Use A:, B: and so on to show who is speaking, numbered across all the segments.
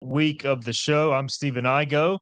A: week of the show. I'm Stephen Igo.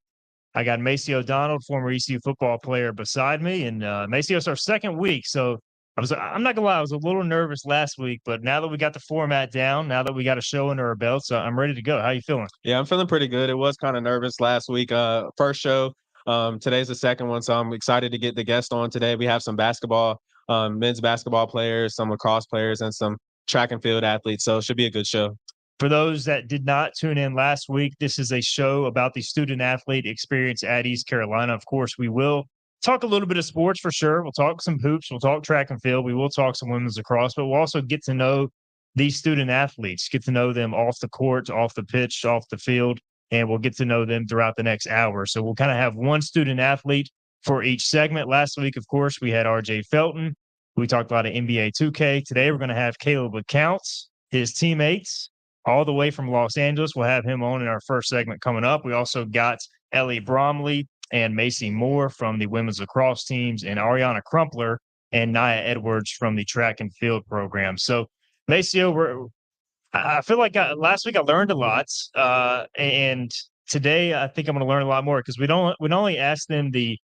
A: I got Macy O'Donnell, former ECU football player, beside me, and Macy, it's our second week. So I'm not gonna lie, I was a little nervous last week, but now that we got the format down, now that we got a show under our belts, I'm ready to go. How you feeling?
B: Yeah, I'm feeling pretty good. It was kind of nervous last week. First show. Today's the second one, so I'm excited to get the guest on today. We have some basketball, men's basketball players, some lacrosse players, and some track and field athletes. So it should be a good show.
A: For those that did not tune in last week, this is a show about the student athlete experience at East Carolina. Of course, we will talk a little bit of sports for sure. We'll talk some hoops. We'll talk track and field. We will talk some women's lacrosse, but we'll also get to know these student athletes, get to know them off the court, off the pitch, off the field, and we'll get to know them throughout the next hour. So we'll kind of have one student athlete for each segment. Last week, of course, we had RJ Felton. We talked about NBA 2K. Today, we're going to have Caleb LeCounte, his teammates, all the way from Los Angeles. We'll have him on in our first segment coming up. We also got Ellie Bromley and Macy Moore from the women's lacrosse teams, and Ariana Crumpler and Nia Edwards from the track and field program. So, Macy, I feel like last week I learned a lot, and today I think I'm going to learn a lot more because we not only ask them the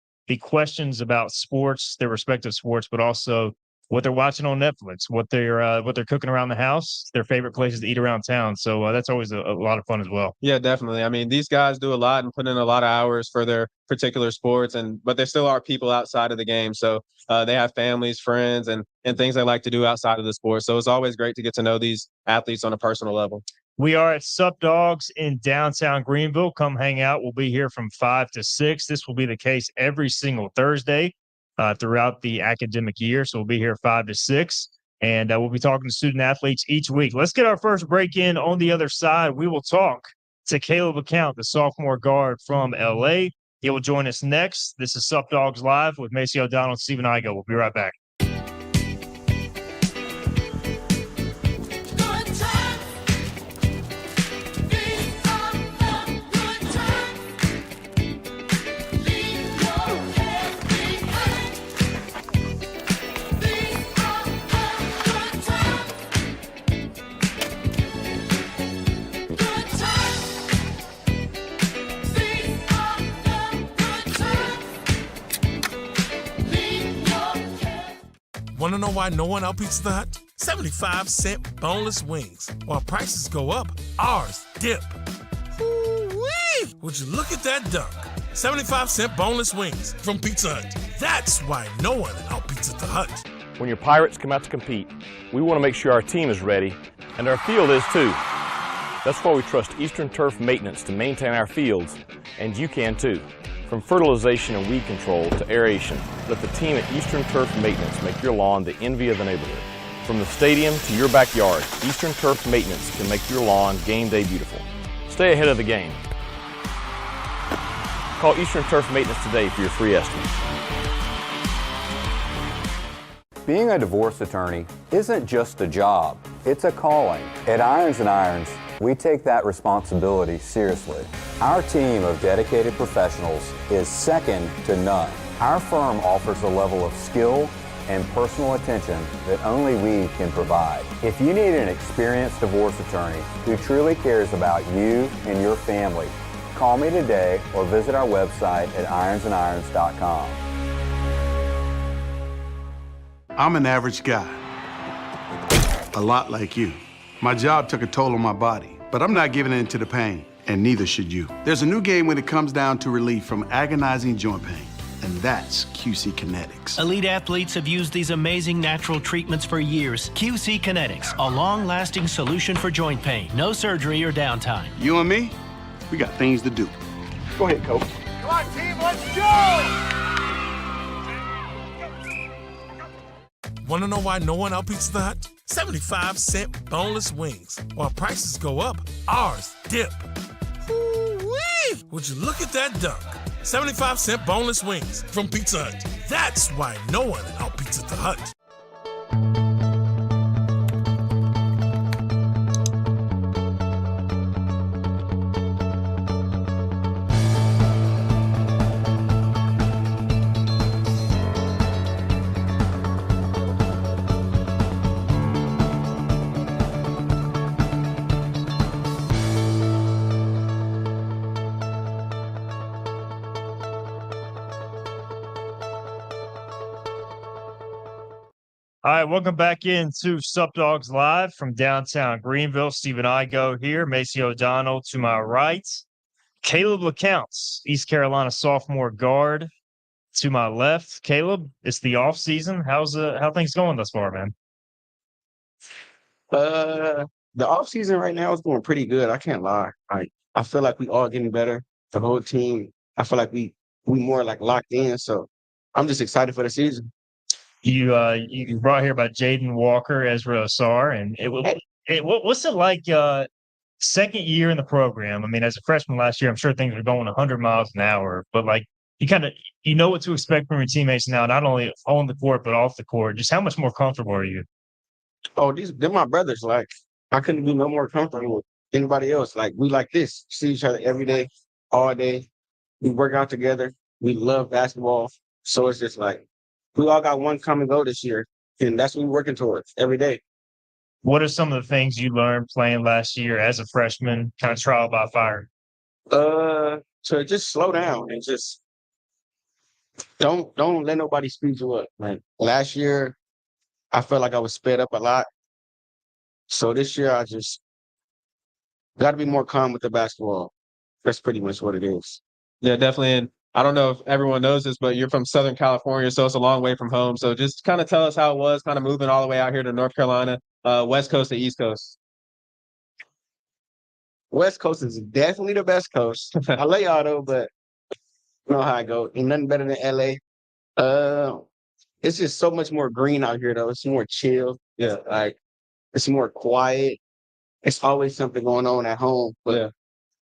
A: questions about sports, their respective sports, but also what they're watching on Netflix, what they're cooking around the house, their favorite places to eat around town. So that's always a lot of fun as well.
B: Yeah, definitely. I mean, these guys do a lot and put in a lot of hours for their particular sports, but there still are people outside of the game. So they have families, friends, and things they like to do outside of the sport. So it's always great to get to know these athletes on a personal level.
A: We are at Sup Dogs in downtown Greenville. Come hang out. We'll be here from 5 to 6. This will be the case every single Thursday throughout the academic year. So we'll be here 5 to 6, and we'll be talking to student athletes each week. Let's get our first break in. On the other side, we will talk to Caleb LeCounte, the sophomore guard from L.A. He will join us next. This is Sup Dogs Live with Macy O'Donnell and Stephen Igo. We'll be right back.
C: Want to know why no one outbeats the Hut? 75-cent boneless wings. While prices go up, ours dip. Ooh-wee! Would you look at that dunk? 75-cent boneless wings from Pizza Hut. That's why no one outbeats at the Hut.
D: When your Pirates come out to compete, we want to make sure our team is ready, and our field is too. That's why we trust Eastern Turf Maintenance to maintain our fields, and you can too. From fertilization and weed control to aeration, let the team at Eastern Turf Maintenance make your lawn the envy of the neighborhood. From the stadium to your backyard, Eastern Turf Maintenance can make your lawn game day beautiful. Stay ahead of the game. Call Eastern Turf Maintenance today for your free estimates.
E: Being a divorce attorney isn't just a job, it's a calling. At Irons & Irons, we take that responsibility seriously. Our team of dedicated professionals is second to none. Our firm offers a level of skill and personal attention that only we can provide. If you need an experienced divorce attorney who truly cares about you and your family, call me today or visit our website at ironsandirons.com.
F: I'm an average guy, a lot like you. My job took a toll on my body, but I'm not giving in to the pain, and neither should you. There's a new game when it comes down to relief from agonizing joint pain, and that's QC Kinetics.
G: Elite athletes have used these amazing natural treatments for years. QC Kinetics, a long-lasting solution for joint pain. No surgery or downtime.
F: You and me, we got things to do. Go ahead, coach.
H: Come on, team, let's go!
C: Want to know why no one outbeats the Hut? 75-cent boneless wings. While prices go up, ours dip. Ooh-wee! Would you look at that dunk? 75-cent boneless wings from Pizza Hut. That's why no one outbeats at the Hut.
A: All right, welcome back into Sup Dogs Live from downtown Greenville. Stephen Igo here, Macy O'Donnell to my right, Caleb LeCounte, East Carolina sophomore guard to my left. Caleb, it's the off season. How things going thus far, man?
I: The off season right now is going pretty good. I can't lie. I feel like we all getting better. The whole team. I feel like we more like locked in. So I'm just excited for the season.
A: You brought here by Jaden Walker, Ezra Asar, and what's it like? Second year in the program. I mean, as a freshman last year, I'm sure things were going 100 miles an hour, but like you know what to expect from your teammates now, not only on the court but off the court. Just how much more comfortable are you?
I: Oh, they're my brothers. Like I couldn't be no more comfortable with anybody else. Like we like this. See each other every day, all day. We work out together. We love basketball. So it's just like we all got one common goal this year, and that's what we're working towards every day.
A: What are some of the things you learned playing last year as a freshman, kind of trial by fire?
I: So just slow down and just don't let nobody speed you up. Like last year, I felt like I was sped up a lot. So this year, I just got to be more calm with the basketball. That's pretty much what it is.
B: Yeah, definitely. And I don't know if everyone knows this, but you're from Southern California, so it's a long way from home. So just kind of tell us how it was kind of moving all the way out here to North Carolina, West Coast to East Coast.
I: West Coast is definitely the best coast. I love y'all though, but you know how I go. Ain't nothing better than LA. It's just so much more green out here though. It's more chill. Yeah, like it's more quiet. It's always something going on at home, but
B: Yeah.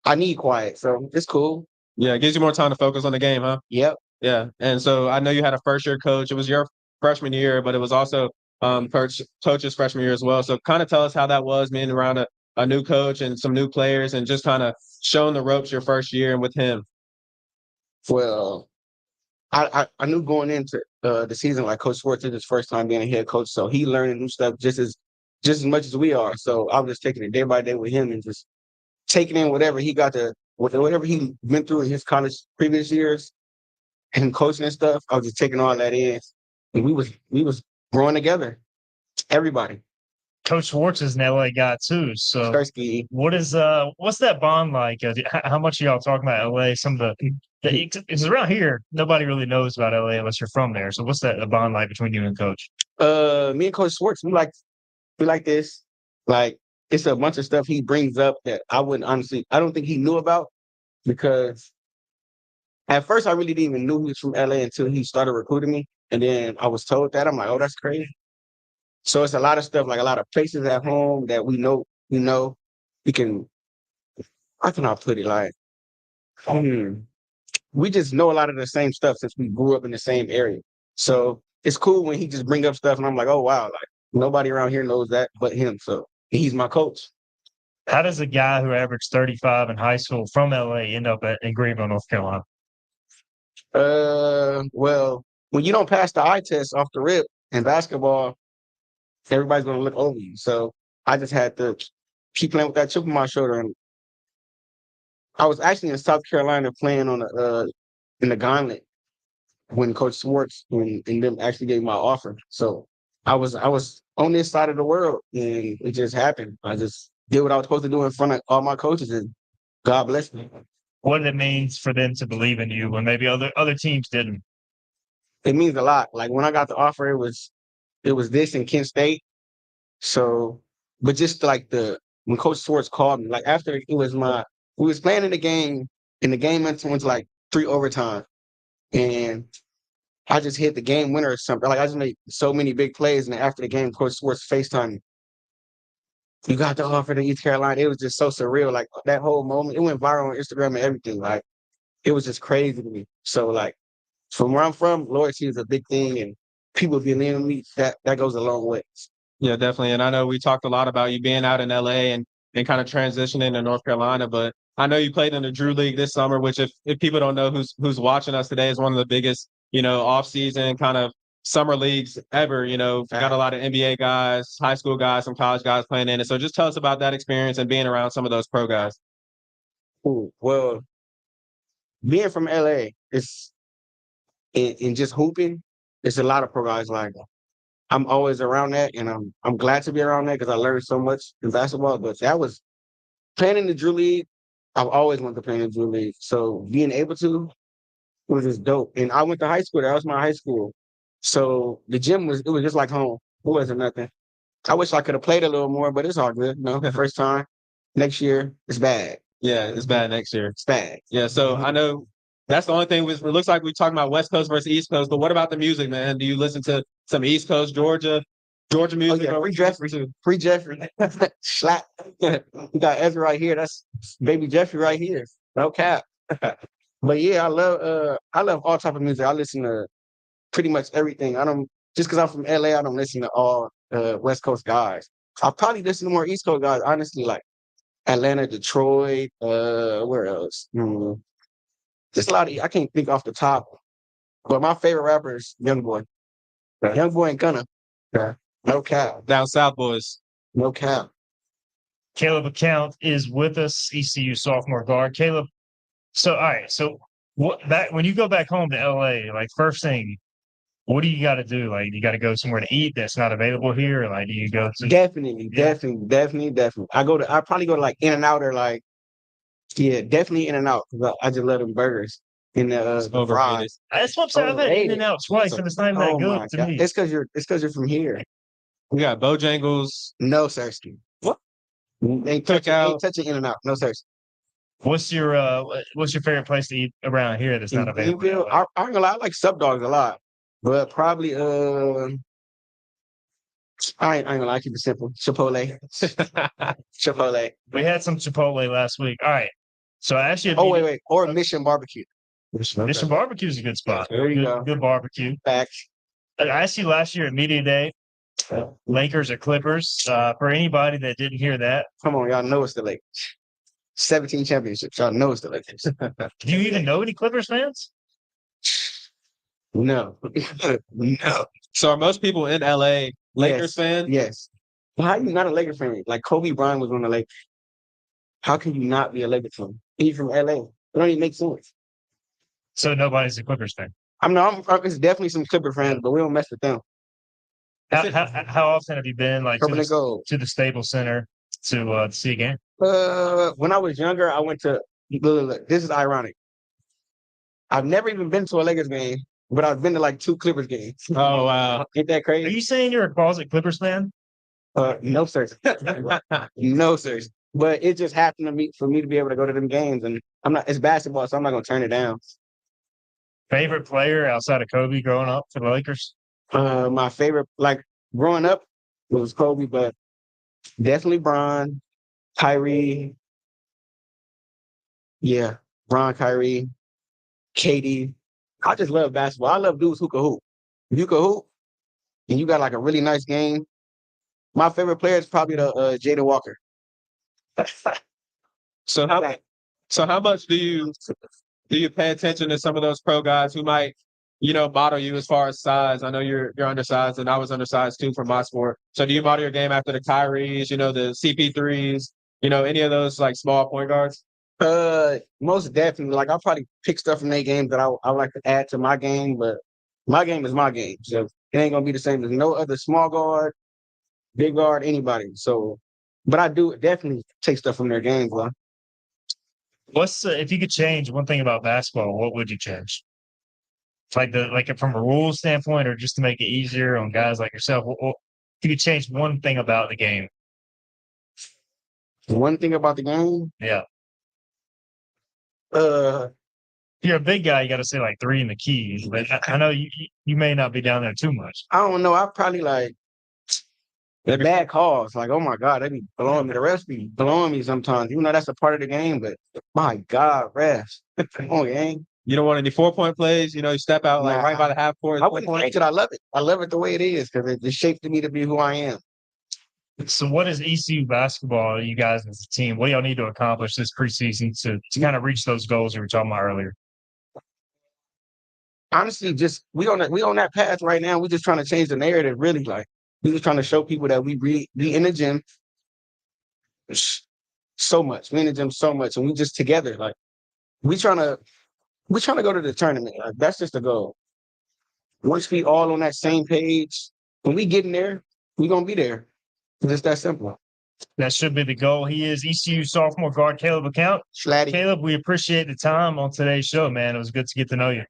I: I need quiet, so it's cool.
B: Yeah, it gives you more time to focus on the game, huh?
I: Yep.
B: Yeah. And so I know you had a first year coach. It was your freshman year, but it was also coach's freshman year as well. So kind of tell us how that was being around a new coach and some new players and just kind of showing the ropes your first year and with him.
I: Well, I knew going into the season like Coach Schwartz is his first time being a head coach, so he learning new stuff just as much as we are. So I was just taking it day by day with him and just taking in whatever he got to whatever he went through in his college previous years and coaching and stuff. I was just taking all that in, and we was growing together. Everybody.
A: Coach Schwartz is an LA guy too. So
I: Starsky.
A: what's that bond like? How much are y'all talking about LA? Some of it's around here. Nobody really knows about LA unless you're from there. So what's that a bond like between you and Coach?
I: Me and Coach Schwartz, we like this. Like it's a bunch of stuff he brings up that I don't think he knew about because at first I really didn't even know he was from LA until he started recruiting me. And then I was told that. I'm like, oh, that's crazy. So it's a lot of stuff, like a lot of places at home that we can, how can I put it? Like, we just know a lot of the same stuff since we grew up in the same area. So it's cool when he just bring up stuff and I'm like, oh, wow, like nobody around here knows that but him. So he's my coach.
A: How does a guy who averaged 35 in high school from LA end up in Greenville, North Carolina?
I: Well, when you don't pass the eye test off the rip in basketball, everybody's going to look over you. So I just had to keep playing with that chip on my shoulder. And I was actually in South Carolina playing on in the gauntlet when Coach Schwartz and them actually gave me my offer. So I was on this side of the world, and it just happened. I just did what I was supposed to do in front of all my coaches, and God bless me.
A: What it means for them to believe in you when maybe other teams didn't?
I: It means a lot. Like when I got the offer, it was this in Kent State. So, but just like when Coach Schwartz called me, like after we was playing in the game, and the game went to like 3 overtime, and I just hit the game winner or something. Like I just made so many big plays, and after the game, Coach Schwartz FaceTimed me. You got the offer to East Carolina. It was just so surreal. Like that whole moment, it went viral on Instagram and everything. Like it was just crazy to me. So like from where I'm from, loyalty is a big thing, and people believing in me. That goes a long way.
B: Yeah, definitely. And I know we talked a lot about you being out in LA and kind of transitioning to North Carolina, but I know you played in the Drew League this summer, which if people don't know who's watching us today is one of the biggest, off season kind of summer leagues ever. Got a lot of NBA guys, high school guys, some college guys playing in it. So just tell us about that experience and being around some of those pro guys.
I: Ooh, well, being from LA, it's in just hooping, it's a lot of pro guys like I'm always around that, and I'm glad to be around that because I learned so much in basketball. But that was playing in the Drew League. I've always wanted to play in the Drew League, so being able to was just dope. And I went to high school. That was my high school, so the gym was just like home. It wasn't nothing. I wish I could have played a little more, but it's all good. First time. Next year, it's bad.
B: Yeah, it's bad next year.
I: It's bad.
B: Yeah, so I know that's the only thing. It looks like we're talking about West Coast versus East Coast, but what about the music, man? Do you listen to some East Coast Georgia music?
I: Yeah, free Jeffrey too. Free Jeffrey. Slap. We got Ezra right here. That's baby Jeffrey right here. No cap. But yeah, I love all type of music. I listen to pretty much everything. I don't just because I'm from LA, I don't listen to all West Coast guys. I'll probably listen to more East Coast guys, honestly, like Atlanta, Detroit, where else? Just a lot of I can't think off the top. But my favorite rapper is Young Boy. Young Boy and Gunna. No cap.
B: Down South boys.
I: No cap.
A: Caleb Account is with us, ECU sophomore guard. Caleb, so all right, so when you go back home to LA, like first thing, what do you got to do? Like you got to go somewhere to eat that's not available here. Or, like do you go to
I: Definitely. I probably go to like In and Out or like definitely In and Out because I just love them burgers in the fries.
A: That's what I'm saying. I've had In and Out twice, and it's not even that good to me.
I: It's because you're from here.
B: We got Bojangles.
I: No, sir. What? Ain't touching In and Out. No, sir.
A: What's your favorite place to eat around here that's not available?
I: I'm gonna lie, I like Sup Dogs a lot, but probably I ain't gonna lie, keep it simple. Chipotle. Chipotle.
A: We had some Chipotle last week. All right. So I actually
I: wait. Or Mission Barbecue.
A: Mission Barbecue is a good spot.
I: There you go.
A: Good barbecue.
I: Facts.
A: I asked you last year at Media Day, Lakers or Clippers. For anybody that didn't hear that.
I: Come on, y'all know it's the Lakers. 17 championships. Y'all know it's the Lakers.
A: Do you even know any Clippers fans?
I: No. No.
B: So are most people in LA Lakers fans?
I: Yes. Well, how are you not a Lakers fan? Like Kobe Bryant was on the Lakers. How can you not be a Lakers fan? He's from LA. It don't even make sense.
A: So nobody's a Clippers fan.
I: It's definitely some Clipper fans, but we don't mess with them.
A: How often have you been like to the Staples Center to see a game?
I: When I was younger, I went to look, this is ironic. I've never even been to a Lakers game, but I've been to like 2 Clippers games.
B: Oh wow.
I: Ain't that crazy?
A: Are you saying you're a closet Clippers fan?
I: No, sir. No, sir. But it just happened for me to be able to go to them games, and it's basketball, so I'm not gonna turn it down.
A: Favorite player outside of Kobe growing up for the Lakers?
I: My favorite, like growing up, was Kobe, but definitely Bron, Kyrie. Yeah, Bron, Kyrie, KD. I just love basketball. I love dudes who can hoop. If you can hoop, and you got like a really nice game, my favorite player is probably the Jaden Walker.
B: So how much do you pay attention to some of those pro guys who might, model you as far as size? I know you're undersized, and I was undersized too for my sport. So do you model your game after the Kyries, the CP3s, any of those like small point guards?
I: Most definitely. Like I'll probably pick stuff from their game that I like to add to my game, but my game is my game. So it ain't gonna be the same as no other small guard, big guard, anybody. So, but I do definitely take stuff from their game, bro.
A: What's if you could change one thing about basketball, what would you change? Like from a rules standpoint, or just to make it easier on guys like yourself? If you could change one thing about the game.
I: One thing about the game?
A: Yeah. If you're a big guy, you got to say like 3 in the keys. But I know you may not be down there too much.
I: I don't know. I probably like bad calls. Like, oh my God, they be blowing me. The refs be blowing me sometimes. Even though that's a part of the game, but my God, refs. Come on, gang.
B: You don't want any 4-point plays. You step out like right by the half court.
I: I wouldn't change it. I love it. I love it the way it is because it shaped me to be who I am.
A: So what is ECU basketball, you guys as a team, what do y'all need to accomplish this preseason to kind of reach those goals we were talking about earlier?
I: Honestly, just we on that path right now. We're just trying to change the narrative, really. Like we're just trying to show people that we in the gym so much. We in the gym so much, and we just together. Like we're trying to go to the tournament. Like, that's just the goal. Once we all on that same page, when we get in there, we're gonna be there. It's just that simple.
A: That should be the goal. He is ECU sophomore guard Caleb LeCount.
I: Schlatty,
A: Caleb, we appreciate the time on today's show, man. It was good to get to know you.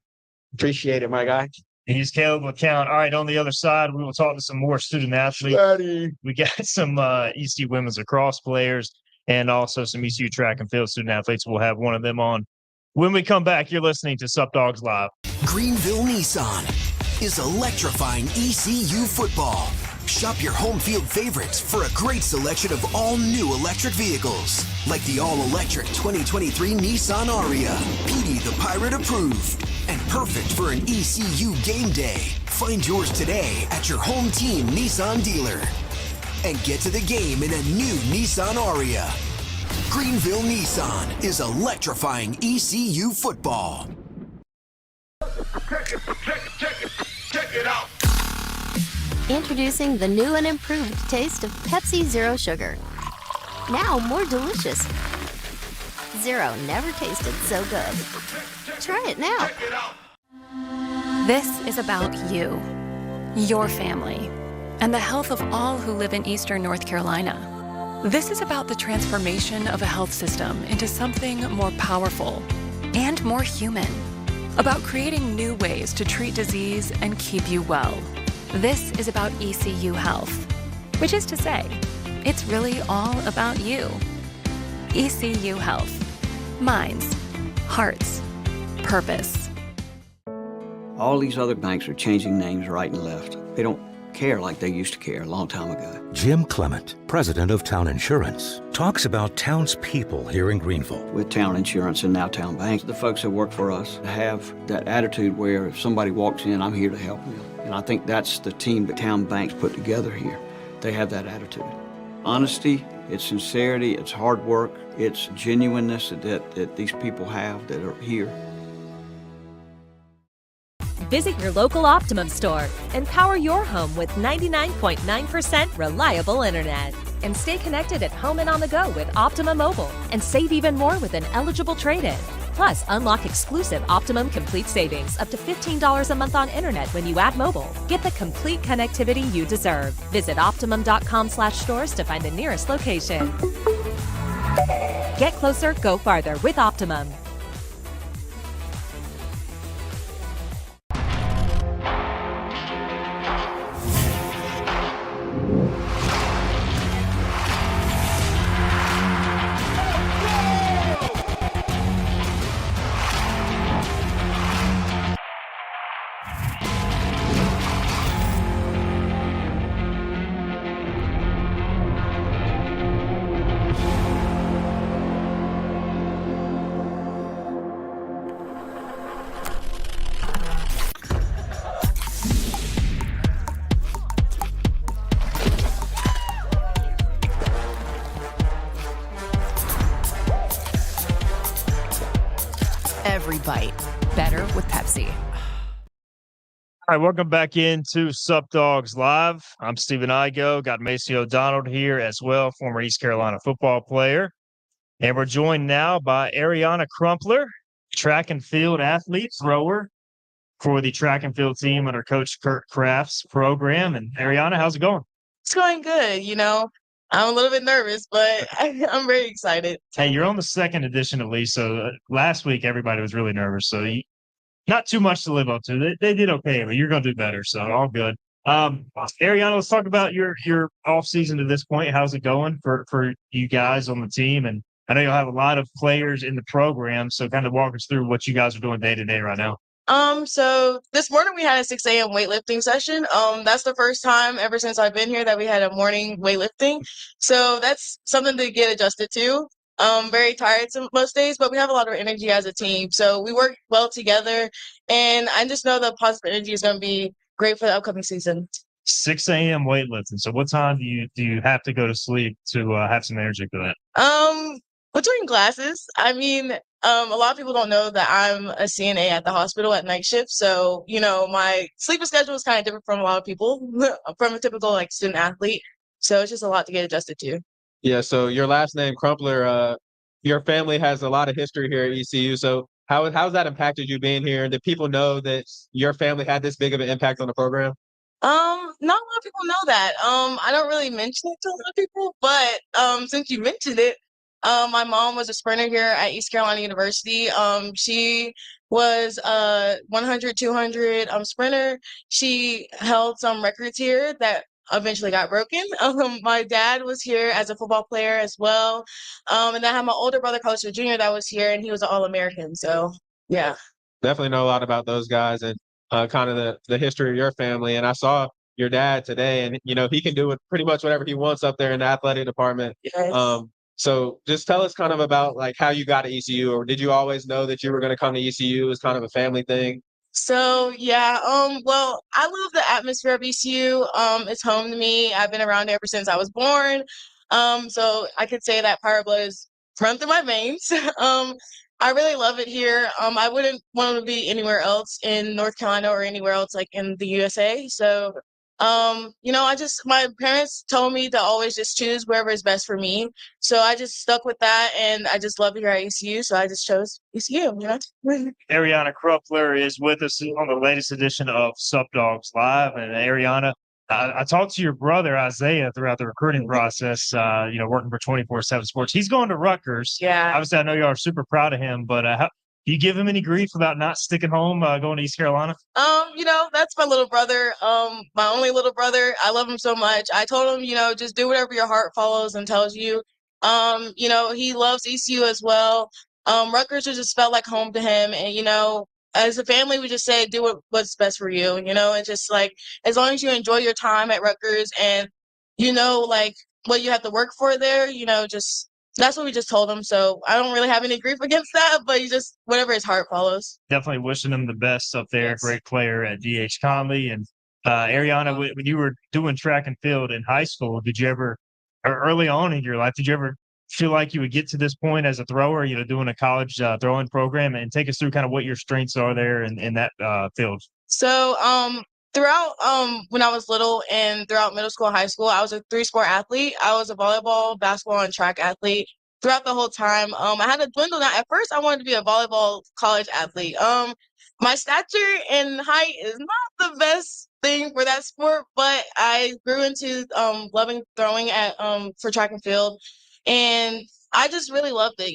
I: appreciate it, my guy.
A: He's Caleb LeCount. All right, on the other side, we will talk to some more student athletes.
I: Schlatty.
A: We got some ECU women's lacrosse players and also some ECU track and field student athletes. We'll have one of them on. When we come back, you're listening to Sup Dogs Live.
J: Greenville Nissan is electrifying ECU football. Shop your home field favorites for a great selection of all new electric vehicles, like the all-electric 2023 Nissan Aria, PD the Pirate approved, and perfect for an ECU game day. Find yours today at your home team Nissan dealer. And get to the game in a new Nissan Aria. Greenville Nissan is electrifying ECU football.
H: Check it out.
K: Introducing the new and improved taste of Pepsi Zero Sugar. Now more delicious. Zero never tasted so good. Try it now.
L: This is about you, your family, and the health of all who live in Eastern North Carolina. This is about the transformation of a health system into something more powerful and more human. About creating new ways to treat disease and keep you well. This is about ECU Health, which is to say, it's really all about you. ECU Health. Minds, hearts, purpose.
M: All these other banks are changing names right and left. They don't care like they used to care a long time ago.
N: Jim Clement, president of Town Insurance, talks about townspeople here in Greenville.
M: With Town Insurance and now Town Bank, the folks that work for us have that attitude where if somebody walks in, I'm here to help them. And I think that's the team that Town Bank's put together here. They have that attitude. Honesty, it's sincerity, it's hard work, it's genuineness that these people have that are here.
O: Visit your local Optimum store and power your home with 99.9% reliable internet. And stay connected at home and on the go with Optimum Mobile and save even more with an eligible trade-in. Plus, unlock exclusive Optimum Complete savings up to $15 a month on internet when you add mobile. Get the complete connectivity you deserve. Visit Optimum.com/stores to find the nearest location. Get closer, go farther with Optimum.
L: Every bite better with Pepsi.
A: All right, welcome back into Sup Dogs Live. I'm Stephen Igo. Got Macy O'Donnell here as well, former East Carolina football player. And we're joined now by Ariana Crumpler, track and field athlete, thrower for the track and field team under Coach Kurt Kraft's program. And Ariana, how's it going?
P: It's going good. I'm a little bit nervous, but I'm very excited.
A: Hey, you're on the second edition at least. So last week, everybody was really nervous. So not too much to live up to. They did okay, but you're going to do better. So all good. Ariana, let's talk about your off season to this point. How's it going for you guys on the team? And I know you'll have a lot of players in the program. So kind of walk us through what you guys are doing day to day right now.
P: So this morning we had a 6 a.m. weightlifting session. That's the first time ever since I've been here that we had a morning weightlifting. So that's something to get adjusted to. Very tired most days, but we have a lot of energy as a team. So we work well together, and I just know the positive energy is going to be great for the upcoming season.
A: 6 a.m. weightlifting. So what time do you have to go to sleep to have some energy for that?
P: Between classes. A lot of people don't know that I'm a CNA at the hospital at night shift. So, my sleeping schedule is kind of different from a lot of people, from a typical student athlete. So it's just a lot to get adjusted to.
B: Yeah. So your last name, Crumpler, your family has a lot of history here at ECU. So how's that impacted you being here? And did people know that your family had this big of an impact on the program?
P: Not a lot of people know that. I don't really mention it to a lot of people, but since you mentioned it, my mom was a sprinter here at East Carolina University. She was a 100, 200 sprinter. She held some records here that eventually got broken. My dad was here as a football player as well. And then I had my older brother, Coach Junior, that was here, and he was an All-American. So yeah.
B: Definitely know a lot about those guys and kind of the history of your family. And I saw your dad today, and he can do it pretty much whatever he wants up there in the athletic department.
P: Yes.
B: So just tell us kind of about like how you got to ECU, or did you always know that you were going to come to ECU as kind of a family thing?
P: So yeah, well, I love the atmosphere of ECU. It's home to me. I've been around ever since I was born. So I could say that Pirate blood is run through my veins. I really love it here. I wouldn't want to be anywhere else in North Carolina or anywhere else like in the USA. So, my parents told me to always just choose wherever is best for me. So I just stuck with that, and I just love it here at ECU. So I just chose ECU.
A: Ariana Crumpler is with us on the latest edition of Sup Dogs Live. And Ariana, I talked to your brother Isaiah throughout the recruiting process. Working for 24/7 Sports. He's going to Rutgers.
P: Yeah.
A: Obviously, I know you are super proud of him. But do you give him any grief about not sticking home, going to East Carolina?
P: That's my little brother. My only little brother. I love him so much. I told him, just do whatever your heart follows and tells you. He loves ECU as well. Rutgers just felt like home to him, and as a family, we just say do what's best for you. And just like as long as you enjoy your time at Rutgers, and like what you have to work for there, just that's what we just told him. So I don't really have any grief against that, but you just whatever his heart follows.
A: Definitely wishing him the best up there.
P: Yes.
A: Great player at DH Conley. And Ariana, when you were doing track and field in high school, did you ever, or early on in your life, did you ever feel like you would get to this point as a thrower, doing a college throwing program? And take us through kind of what your strengths are there in that field.
P: So, throughout when I was little and throughout middle school and high school, I was a 3-sport athlete. I was a volleyball, basketball, and track athlete throughout the whole time. I had to dwindle down. At first, I wanted to be a volleyball college athlete. My stature and height is not the best thing for that sport, but I grew into loving throwing at for track and field, and I just really loved it.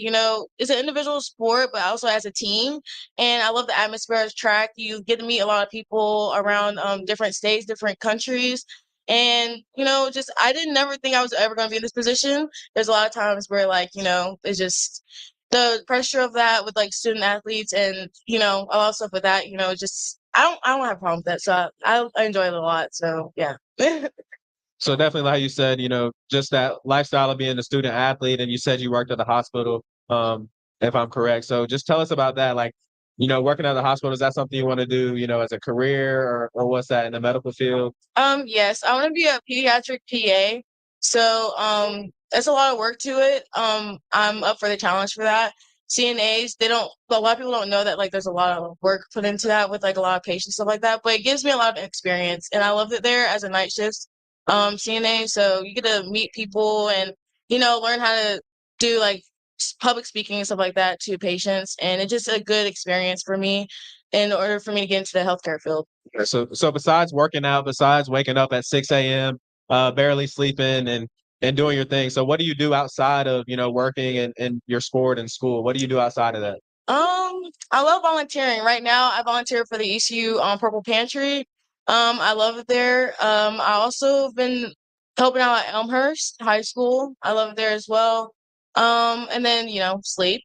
P: It's an individual sport, but also as a team. And I love the atmosphere of track. You get to meet a lot of people around different states, different countries. And, just I didn't never think I was ever going to be in this position. There's a lot of times where, it's just the pressure of that with like student athletes and, a lot of stuff with that, just I don't have a problem with that. So I enjoy it a lot. So, yeah.
B: So definitely, like you said, just that lifestyle of being a student athlete, and you said you worked at the hospital, if I'm correct. So just tell us about that. Like, working at the hospital, is that something you want to do, as a career, or what's that in the medical field?
P: Yes, I want to be a pediatric PA. So, there's a lot of work to it. I'm up for the challenge for that. CNAs, a lot of people don't know that like there's a lot of work put into that with like a lot of patients, stuff like that. But it gives me a lot of experience, and I loved it there as a night shift CNA. So you get to meet people and learn how to do like public speaking and stuff like that to patients, and it's just a good experience for me in order for me to get into the healthcare field.
B: So besides working out, besides waking up at 6 a.m., barely sleeping and doing your thing. So what do you do outside of, working and your sport and school? What do you do outside of that?
P: I love volunteering. Right now, I volunteer for the ECU Purple Pantry. I love it there. I also have been helping out at Elmhurst High School. I love it there as well. And then sleep.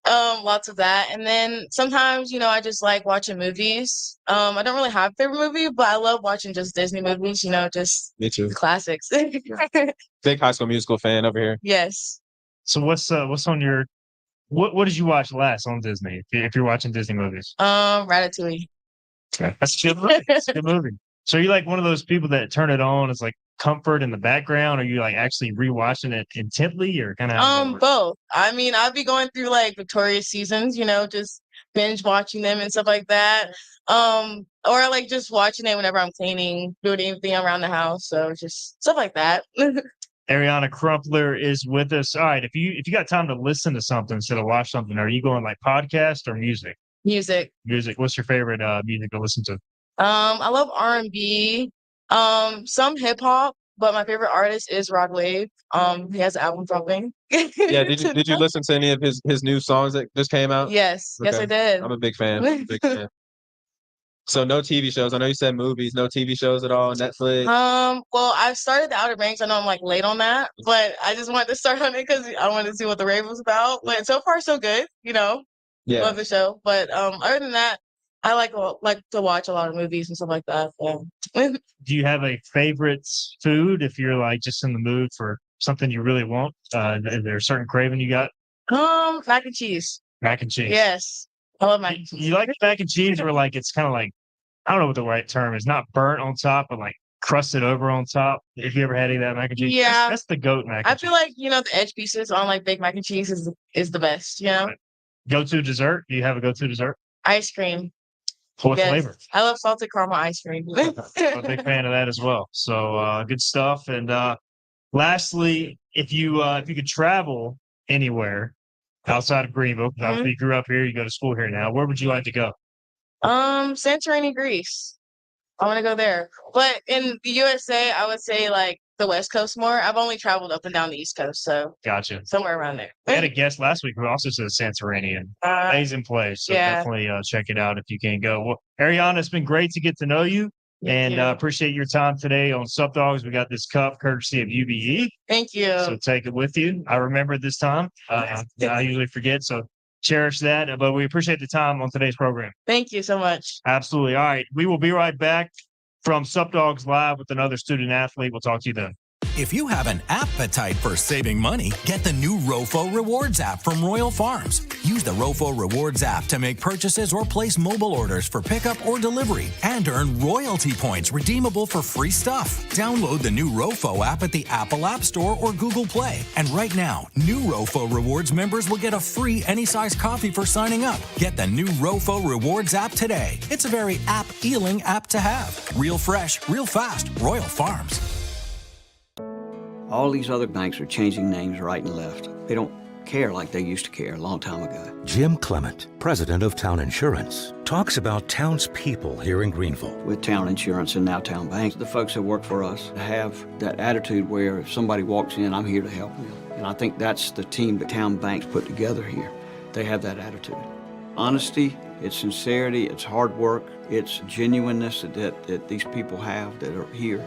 P: Lots of that. And then sometimes, I just like watching movies. I don't really have a favorite movie, but I love watching just Disney movies, just
B: Me too.
P: classics.
B: Big High School Musical fan over here.
P: Yes.
A: So what's on your what did you watch last on Disney if you're watching Disney movies?
P: Ratatouille.
A: That's a good movie. It's a good movie. So are you like one of those people that turn it on as like comfort in the background? Or are you like actually rewatching it intently, or kind of
P: both. I mean, I'll be going through like Victoria's seasons, just binge watching them and stuff like that. Or like just watching it whenever I'm cleaning, doing anything around the house. So just stuff like that.
A: Ariana Crumpler is with us. All right, if you got time to listen to something instead of watch something, are you going like podcast or music?
P: Music.
A: Music. What's your favorite music to listen to?
P: I love R&B, some hip hop, but my favorite artist is Rod Wave. He has an album dropping.
B: Yeah, did you listen to any of his new songs that just came out?
P: Yes, yes, I
B: Okay.
P: did.
B: I'm a big fan. Big fan. So no TV shows. I know you said movies, no TV shows at all, Netflix.
P: Well, I started the Outer Banks. I know I'm like late on that, but I just wanted to start on it because I wanted to see what the rave was about. But so far, so good.
B: Yeah.
P: Love the show. But other than that, I like to watch a lot of movies and stuff like that. Yeah.
A: Do you have a favorite food if you're like just in the mood for something you really want? Is there a certain craving you got?
P: Mac and cheese.
A: Mac and cheese.
P: Yes, I love mac and cheese.
A: You like mac and cheese where like it's kind of like, I don't know what the right term is, not burnt on top, but like crusted over on top. If you ever had any of that mac and cheese,
P: Yeah.
A: that's the goat mac
P: I
A: and
P: feel like the edge pieces on like baked mac and cheese is the best.
A: cheese. Go-to dessert? Do you have a go-to dessert?
P: Ice cream.
A: What
P: Yes.
A: flavor?
P: I love salted caramel ice cream.
A: I'm a big fan of that as well. So good stuff. And lastly, if you could travel anywhere outside of Greenville, obviously you grew up here, you go to school here now, where would you like to go?
P: Santorini, Greece. I want to go there. But in the USA, I would say like the West Coast more. I've only traveled up and down the East Coast, so
A: Gotcha.
P: somewhere around there.
A: We had a guest last week who also said Santorini, and amazing place. So
P: yeah.
A: definitely check it out if you can go. Well, Ariana, it's been great to get to know you.
P: Thank you.
A: Appreciate your time today on Sup Dogs. We got this cup courtesy of UBE.
P: Thank you.
A: So take it with you. I remember this time. I usually forget, so cherish that. But we appreciate the time on today's program.
P: Thank you so much.
A: Absolutely. All right. We will be right back from Sup Dogs Live with another student athlete. We'll talk to you then.
Q: If you have an appetite for saving money, get the new Rofo Rewards app from Royal Farms. Use the Rofo Rewards app to make purchases or place mobile orders for pickup or delivery and earn royalty points redeemable for free stuff. Download the new Rofo app at the Apple App Store or Google Play. And right now, new Rofo Rewards members will get a free any-size coffee for signing up. Get the new Rofo Rewards app today. It's a very appealing app to have. Real fresh, real fast. Royal Farms.
M: All these other banks are changing names right and left. They don't care like they used to care a long time ago.
N: Jim Clement, president of Town Insurance, talks about townspeople here in Greenville.
M: With Town Insurance and now Town Bank, the folks that work for us have that attitude where if somebody walks in, I'm here to help them. And I think that's the team that Town Bank's put together here. They have that attitude. Honesty, it's sincerity, it's hard work, it's genuineness that these people have that are here.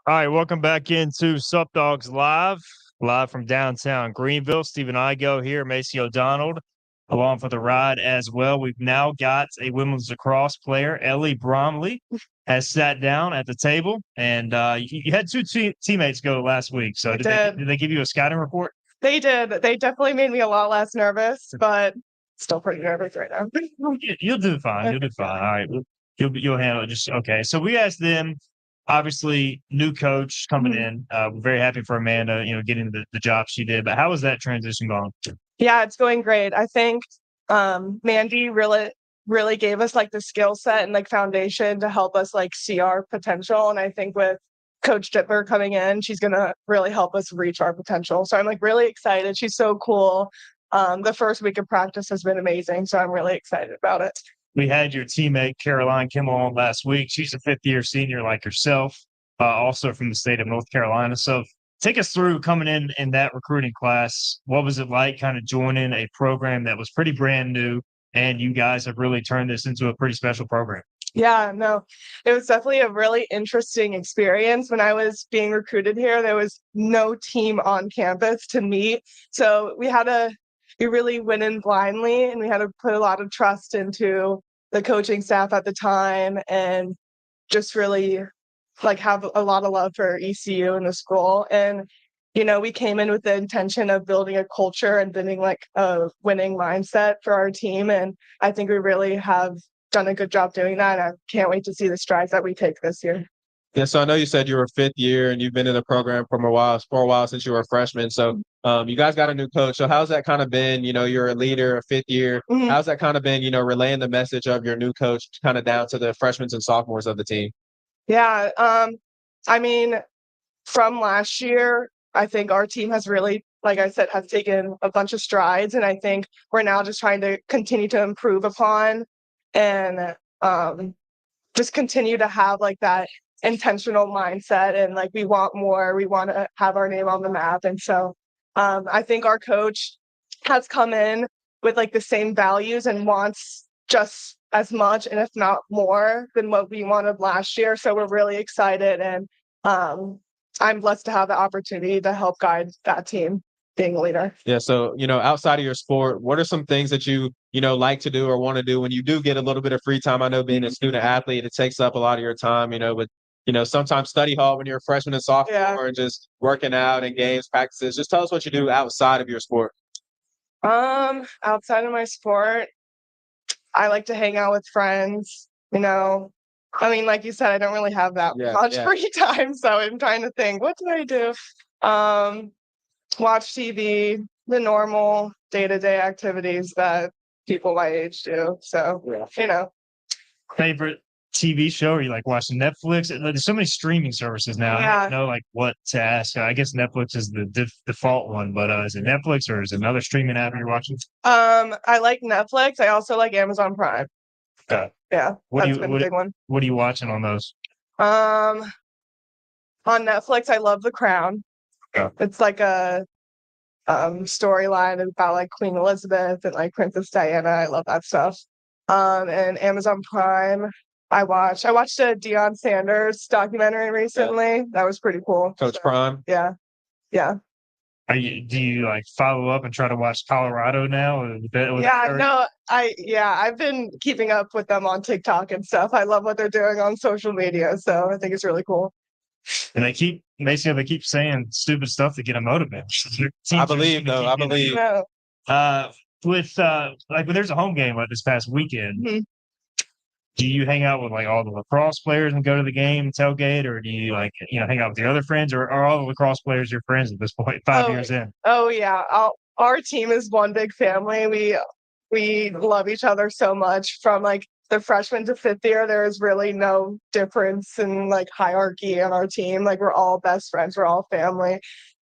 A: All right, welcome back into Sup Dogs Live from downtown Greenville. Stephen Igo here, Macy O'Donnell, along for the ride as well. We've now got a women's lacrosse player, Ellie Bromley, has sat down at the table, and you had two teammates go last week. So did they give you a scouting report?
R: They did. They definitely made me a lot less nervous, but still pretty nervous right now.
A: You'll do fine. You'll do fine. All right, you'll handle it. Just okay. So we asked them. Obviously, new coach coming in. We're very happy for Amanda, getting the job she did. But how has that transition gone?
R: Yeah, it's going great. I think Mandy really gave us like the skill set and like foundation to help us like see our potential. And I think with Coach Dittler coming in, she's gonna really help us reach our potential. So I'm like really excited. She's so cool. The first week of practice has been amazing. So I'm really excited about it.
A: We had your teammate, Caroline Kimmel, on last week. She's a fifth-year senior like yourself, also from the state of North Carolina. So take us through coming in that recruiting class. What was it like kind of joining a program that was pretty brand new, and you guys have really turned this into a pretty special program?
R: Yeah, no, it was definitely a really interesting experience. When I was being recruited here, there was no team on campus to meet. So we really went in blindly, and we had to put a lot of trust into the coaching staff at the time and just really like have a lot of love for ECU and the school. And, we came in with the intention of building a culture and building like a winning mindset for our team. And I think we really have done a good job doing that. I can't wait to see the strides that we take this year.
B: Yeah, so I know you said you were fifth year and you've been in the program for a while since you were a freshman. So you guys got a new coach. So how's that kind of been? You know, you're a leader, a fifth year.
R: Mhm.
B: How's that kind of been, relaying the message of your new coach kind of down to the freshmen and sophomores of the team?
R: Yeah, I mean, from last year, I think our team has really, like I said, has taken a bunch of strides, and I think we're now just trying to continue to improve upon and just continue to have like that intentional mindset and like we want more, we want to have our name on the map. And so I think our coach has come in with like the same values and wants just as much and if not more than what we wanted last year. So we're really excited, and I'm blessed to have the opportunity to help guide that team being a leader.
B: Yeah. So, outside of your sport, what are some things that you like to do or want to do when you do get a little bit of free time? I know being a student athlete, it takes up a lot of your time, but sometimes study hall when you're a freshman and sophomore and just working out and games, practices. Just tell us what you do outside of your sport.
R: Outside of my sport, I like to hang out with friends, I mean, like you said, I don't really have that much free time, so I'm trying to think, what do I do? Watch TV, the normal day-to-day activities that people my age do. So,
A: Favorite TV show? Or you like watching Netflix? There's so many streaming services now.
R: Yeah.
A: I don't know like what to ask. I guess Netflix is the default one, but is it Netflix or is it another streaming app you're watching?
R: I like Netflix. I also like Amazon Prime. Yeah, that's been a big one.
A: What are you watching on those?
R: On Netflix, I love The Crown.
A: Yeah.
R: It's like a storyline about like Queen Elizabeth and like Princess Diana. I love that stuff. And Amazon Prime, I watched a Deion Sanders documentary recently. That was pretty cool.
B: Coach Prime.
R: Yeah.
A: Do you like follow up and try to watch Colorado now?
R: I've been keeping up with them on TikTok and stuff. I love what they're doing on social media, so I think it's really cool.
A: And they keep saying stupid stuff to get them motivated.
B: I believe.
A: With like when there's a home game like this past weekend,
R: Mhm.
A: do you hang out with like all the lacrosse players and go to the game and tailgate, or do you like hang out with your other friends, or are all the lacrosse players your friends at this point? 5 years in.
R: Oh yeah, our team is one big family. We love each other so much. From like the freshman to fifth year, there is really no difference in like hierarchy on our team. Like we're all best friends. We're all family.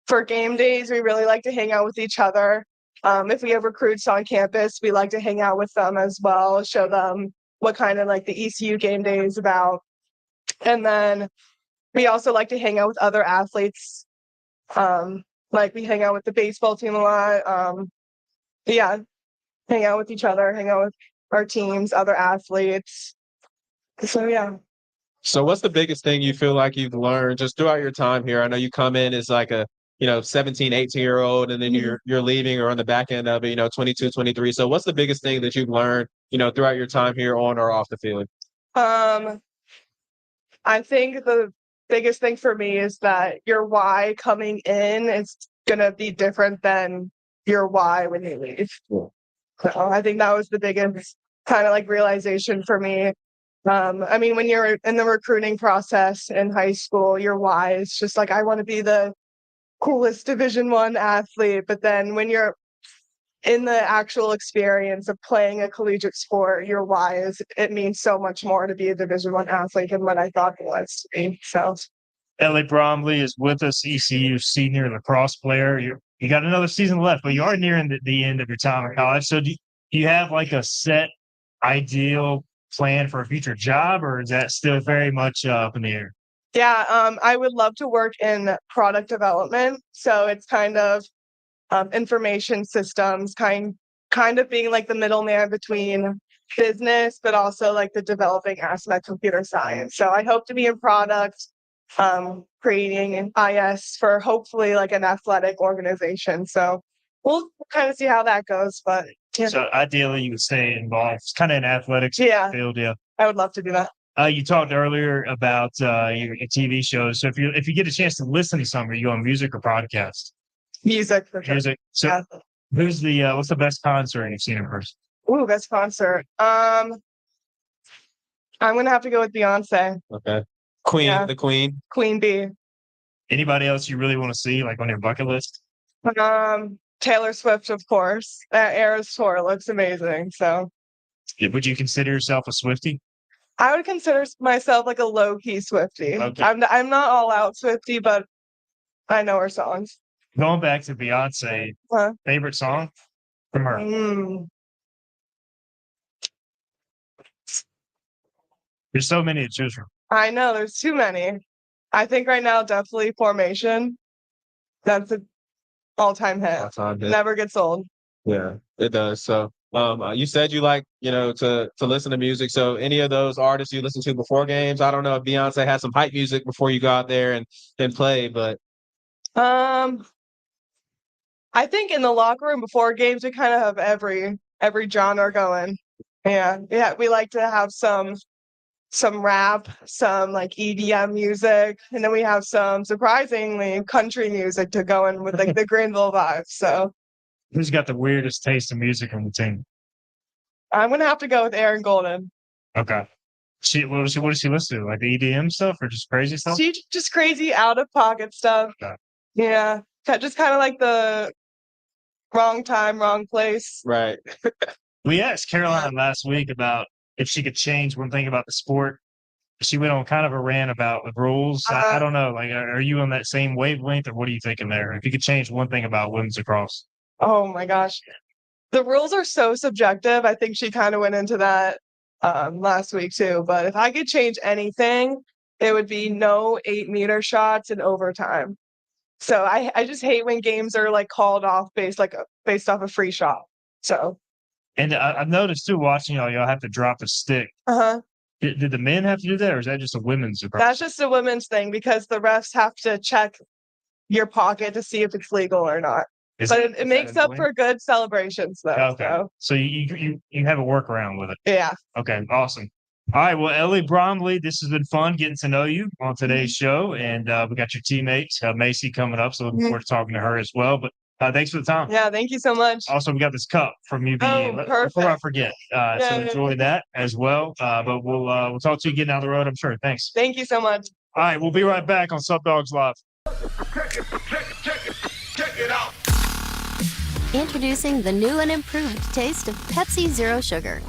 R: For game days, we really like to hang out with each other. If we have recruits on campus, we like to hang out with them as well, show them what kind of like the ECU game day is about. And then we also like to hang out with other athletes. Like we hang out with the baseball team a lot. Hang out with each other, hang out with our teams, other athletes. So yeah.
B: So what's the biggest thing you feel like you've learned just throughout your time here? I know you come in as like a 17, 18-year-old, and then you're leaving or on the back end of it, 22, 23. So what's the biggest thing that you've learned, throughout your time here on or off the field?
R: I think the biggest thing for me is that your why coming in is gonna be different than your why when you leave. So I think that was the biggest kind of like realization for me. I mean, when you're in the recruiting process in high school, your why is just like, I want to be the coolest Division I athlete. But then when you're in the actual experience of playing a collegiate sport, your why is it means so much more to be a Division I athlete than what I thought it was to be. So
A: Ellie Bromley is with us, ECU senior lacrosse player. You got another season left, but you are nearing the end of your time in college. So do you have like a set ideal plan for a future job, or is that still very much up in the air?
R: Yeah, I would love to work in product development. So it's kind of information systems, kind of being like the middleman between business, but also like the developing aspect, computer science. So I hope to be in product, creating an IS for hopefully like an athletic organization. So we'll kind of see how that goes. But yeah.
A: So ideally, you would stay involved, kind of in athletics field. Yeah,
R: I would love to do that.
A: You talked earlier about your TV shows. So if you get a chance to listen to some, are you on music or podcast?
R: Music for sure.
A: Music. So what's the best concert you've seen in person?
R: Ooh, best concert. I'm going to have to go with Beyonce.
B: Okay. Queen,
R: Yeah.
B: the queen.
R: Queen Bee.
A: Anybody else you really want to see, like on your bucket list?
R: Taylor Swift, of course. That Eras tour looks amazing. So
A: Would you consider yourself a Swiftie?
R: I would consider myself like a low-key Swiftie.
A: Okay.
R: I'm not all out Swiftie, but I know her songs.
A: Going back to Beyonce, favorite song from her? There's so many to choose from.
R: I know there's too many. I think right now definitely Formation. That's an all-time hit.
B: All-time hit.
R: Never gets old.
B: Yeah, it does. So, you said you like, to listen to music. So, any of those artists you listen to before games? I don't know if Beyonce has some hype music before you go out there and play, but
R: I think in the locker room before games, we kind of have every genre going. Yeah. We like to have some rap, some like EDM music, and then we have some surprisingly country music to go in with like the Greenville vibe. So
A: who's got the weirdest taste in music on the team?
R: I'm gonna have to go with Aaron Golden.
A: Okay. What does she listen to? Like the EDM stuff or just crazy stuff?
R: She just crazy out of pocket stuff.
A: Okay.
R: Yeah. Just kind of like the wrong time, wrong place.
B: Right.
A: We asked Caroline last week about if she could change one thing about the sport. She went on kind of a rant about the rules. I don't know. Like, are you on that same wavelength, or what are you thinking there? If you could change one thing about women's lacrosse.
R: Oh my gosh. The rules are so subjective. I think she kind of went into that last week too. But if I could change anything, it would be no 8-meter shots in overtime. So I just hate when games are like called off based off a free shot. So.
A: And I've noticed too, watching y'all have to drop a stick. Did the men have to do that, or is that just a women's lacrosse?
R: That's just a women's thing because the refs have to check your pocket to see if it's legal or not. But it makes up for good celebrations, though.
A: Okay. So you have a workaround with it.
R: Yeah.
A: Okay. Awesome. All right. Well, Ellie Bromley, this has been fun getting to know you on today's show, and we got your teammates, Macy, coming up, so looking forward to talking to her as well. But thanks for the time.
R: Yeah, thank you so much.
A: Also, we got this cup from UVA. Before I forget, so enjoy that as well. But we'll talk to you getting down the road, I'm sure. Thanks.
R: Thank you so much.
A: All right, we'll be right back on Sup Dogs Live.
H: Check it out.
K: Introducing the new and improved taste of Pepsi Zero Sugar.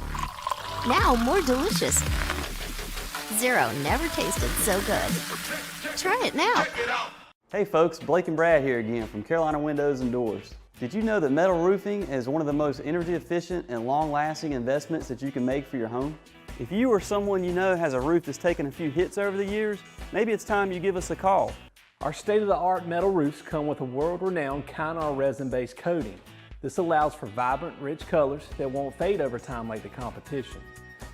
K: Now more delicious. Zero never tasted so good. Try it now.
S: Hey folks, Blake and Brad here again from Carolina Windows and Doors. Did you know that metal roofing is one of the most energy efficient and long-lasting investments that you can make for your home? If you or someone you know has a roof that's taken a few hits over the years, maybe it's time you give us a call.
T: Our state-of-the-art metal roofs come with a world-renowned Kynar resin-based coating. This allows for vibrant, rich colors that won't fade over time like the competition.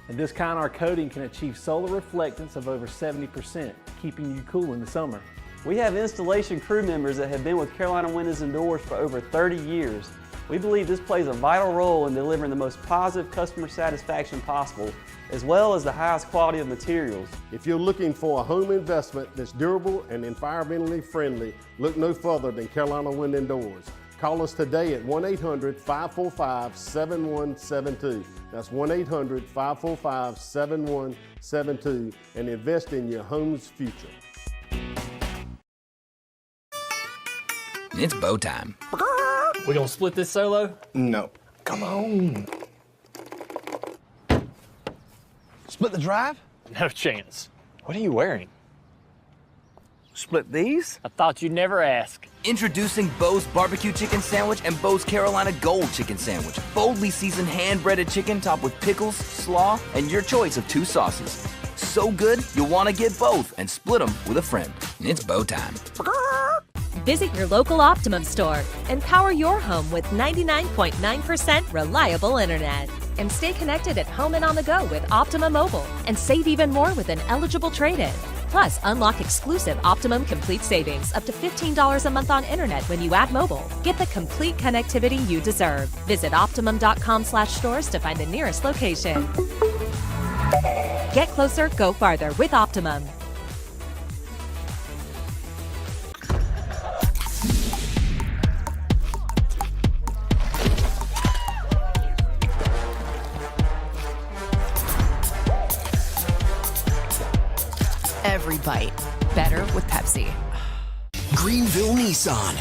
T: And this Kynar coating can achieve solar reflectance of over 70%, keeping you cool in the summer.
S: We have installation crew members that have been with Carolina Windows and Doors for over 30 years. We believe this plays a vital role in delivering the most positive customer satisfaction possible, as well as the highest quality of materials.
U: If you're looking for a home investment that's durable and environmentally friendly, look no further than Carolina Windows and Doors. Call us today at 1-800-545-7172. That's 1-800-545-7172 and invest in your home's future.
V: It's bow time.
W: We gonna split this solo?
U: No. Come on.
W: Split the drive? No chance. What are you wearing? Split these? I thought you'd never ask.
V: Introducing Bo's Barbecue Chicken Sandwich and Bo's Carolina Gold Chicken Sandwich. Boldly seasoned hand-breaded chicken topped with pickles, slaw, and your choice of 2 sauces. So good, you'll want to get both and split them with a friend. It's bow time.
O: Visit your local Optimum store and power your home with 99.9% reliable internet. And stay connected at home and on the go with Optimum Mobile and save even more with an eligible trade-in. Plus, unlock exclusive Optimum Complete savings up to $15 a month on internet when you add mobile. Get the complete connectivity you deserve. Visit Optimum.com/stores to find the nearest location. Get closer, go farther with Optimum.
D: every bite. Better with Pepsi.
J: Greenville Nissan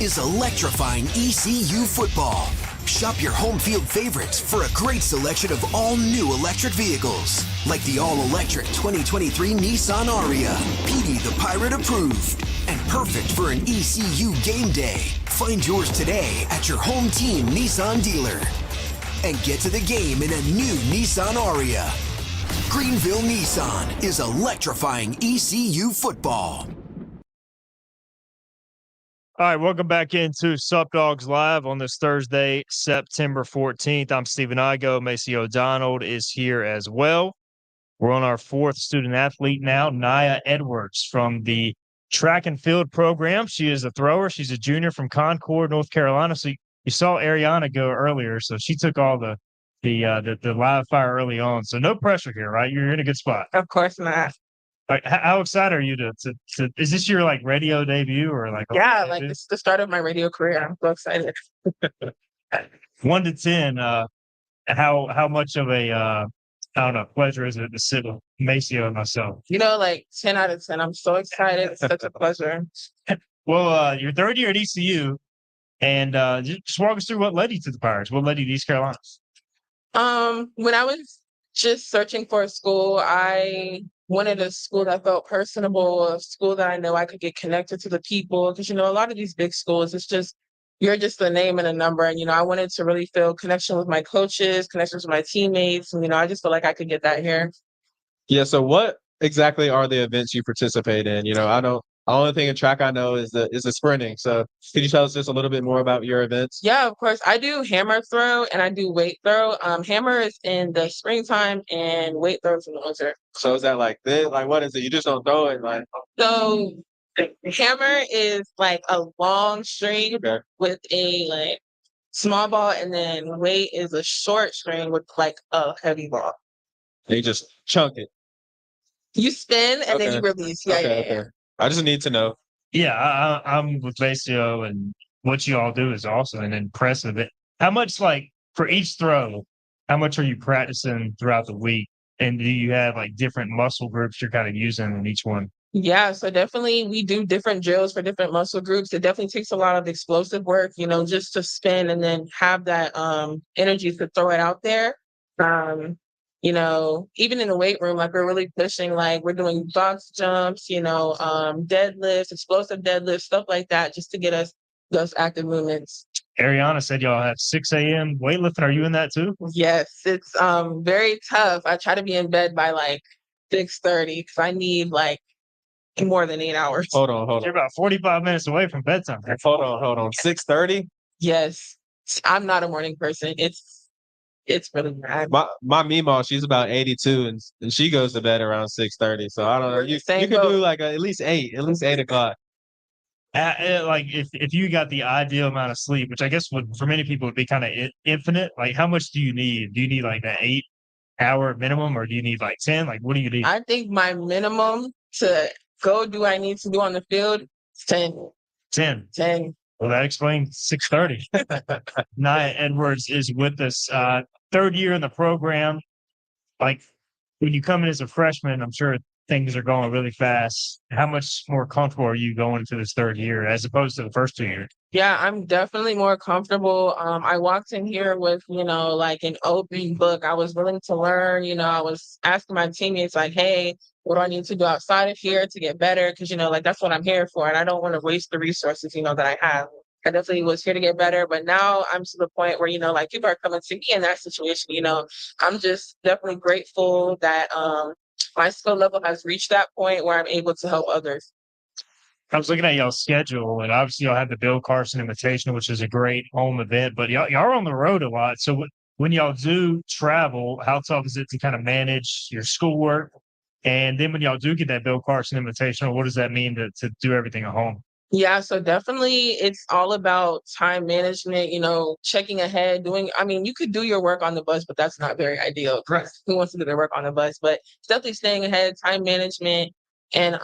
J: is electrifying ECU football. Shop your home field favorites for a great selection of all new electric vehicles, like the all-electric 2023 Nissan Aria, Petey the Pirate approved, and perfect for an ECU game day. Find yours today at your home team Nissan dealer. And get to the game in a new Nissan Aria. Greenville Nissan is electrifying ECU football.
A: All right, welcome back into Sup Dogs Live on this Thursday, September 14th. I'm Stephen Igo. Macy O'Donnell is here as well. We're on our fourth student athlete now, Nia Edwards from the track and field program. She is a thrower. She's a junior from Concord, North Carolina. So you saw Ariana go earlier, so she took all the live fire early on. So no pressure here, right? You're in a good spot.
E: Of course not.
A: Like, how excited are you to is this your like radio debut or like?
E: Yeah, like it's the start of my radio career. I'm so excited.
A: 1 to 10, how much of a I don't know, pleasure is it to sit with Maceo and myself?
E: Like 10 out of 10. I'm so excited. It's such a pleasure.
A: Well, your third year at ECU, and just walk us through what led you to the Pirates. What led you to East Carolina?
E: When I was just searching for a school, I wanted a school that felt personable, a school that I know I could get connected to the people. Because, a lot of these big schools, it's just, you're just a name and a number. And, I wanted to really feel connection with my coaches, connections with my teammates. And, I just feel like I could get that here.
B: Yeah. So what exactly are the events you participate in? The only thing in track I know is the sprinting. So could you tell us just a little bit more about your events?
E: Yeah, of course. I do hammer throw and I do weight throw. Hammer is in the springtime and weight throw is in the winter.
B: So is that like this? Like, what is it? You just don't throw it? Like,
E: so hammer is like a long string with a small ball, and then weight is a short string with like a heavy ball.
B: They just chunk it.
E: You spin and then you release. Yeah.
B: I just need to know.
A: Yeah, I'm with Maceo, and what you all do is awesome and impressive. How much, like, for each throw, how much are you practicing throughout the week? And do you have, like, different muscle groups you're kind of using in each one?
E: Yeah, so definitely we do different drills for different muscle groups. It definitely takes a lot of explosive work, just to spin and then have that energy to throw it out there. Even in the weight room, like we're really pushing, like we're doing box jumps, deadlifts, explosive deadlifts, stuff like that, just to get us those active movements.
A: Ariana said y'all have 6 a.m. weightlifting. Are you in that too?
E: Yes, it's very tough. I try to be in bed by like 6:30 because I need like more than 8 hours.
B: Hold on.
A: You're about 45 minutes away from bedtime.
B: Hold on. 6:30?
E: Yes. I'm not a morning person. It's really bad.
B: My Meemaw, she's about 82 and she goes to bed around 6:30. So I don't know. You could do like at least 8 o'clock.
A: Like if you got the ideal amount of sleep, which I guess for many people would be kind of infinite. Like how much do you need? Do you need like that 8-hour minimum, or do you need like 10? Like what do you need?
E: I think my minimum to go do I need to do on the field is 10. 10.
A: Well, that explains 6:30. Nia Edwards is with us. Third year in the program. Like when you come in as a freshman, I'm sure things are going really fast. How much more comfortable are you going into this third year as opposed to the first 2 years?
E: Yeah, I'm definitely more comfortable. I walked in here with, like an open book. I was willing to learn. I was asking my teammates like, hey, what do I need to do outside of here to get better? Because, like, that's what I'm here for. And I don't want to waste the resources, that I have. I definitely was here to get better. But now I'm to the point where, like people are coming to me in that situation. I'm just definitely grateful that my skill level has reached that point where I'm able to help others.
A: I was looking at y'all's schedule, and obviously y'all have the Bill Carson Invitational, which is a great home event, but y'all are on the road a lot. So when y'all do travel, how tough is it to kind of manage your schoolwork? And then when y'all do get that Bill Carson Invitational, what does that mean to do everything at home?
E: Yeah, so definitely it's all about time management, checking ahead, you could do your work on the bus, but that's not very ideal.
A: Right.
E: Who wants to do their work on the bus? But it's definitely staying ahead, time management. And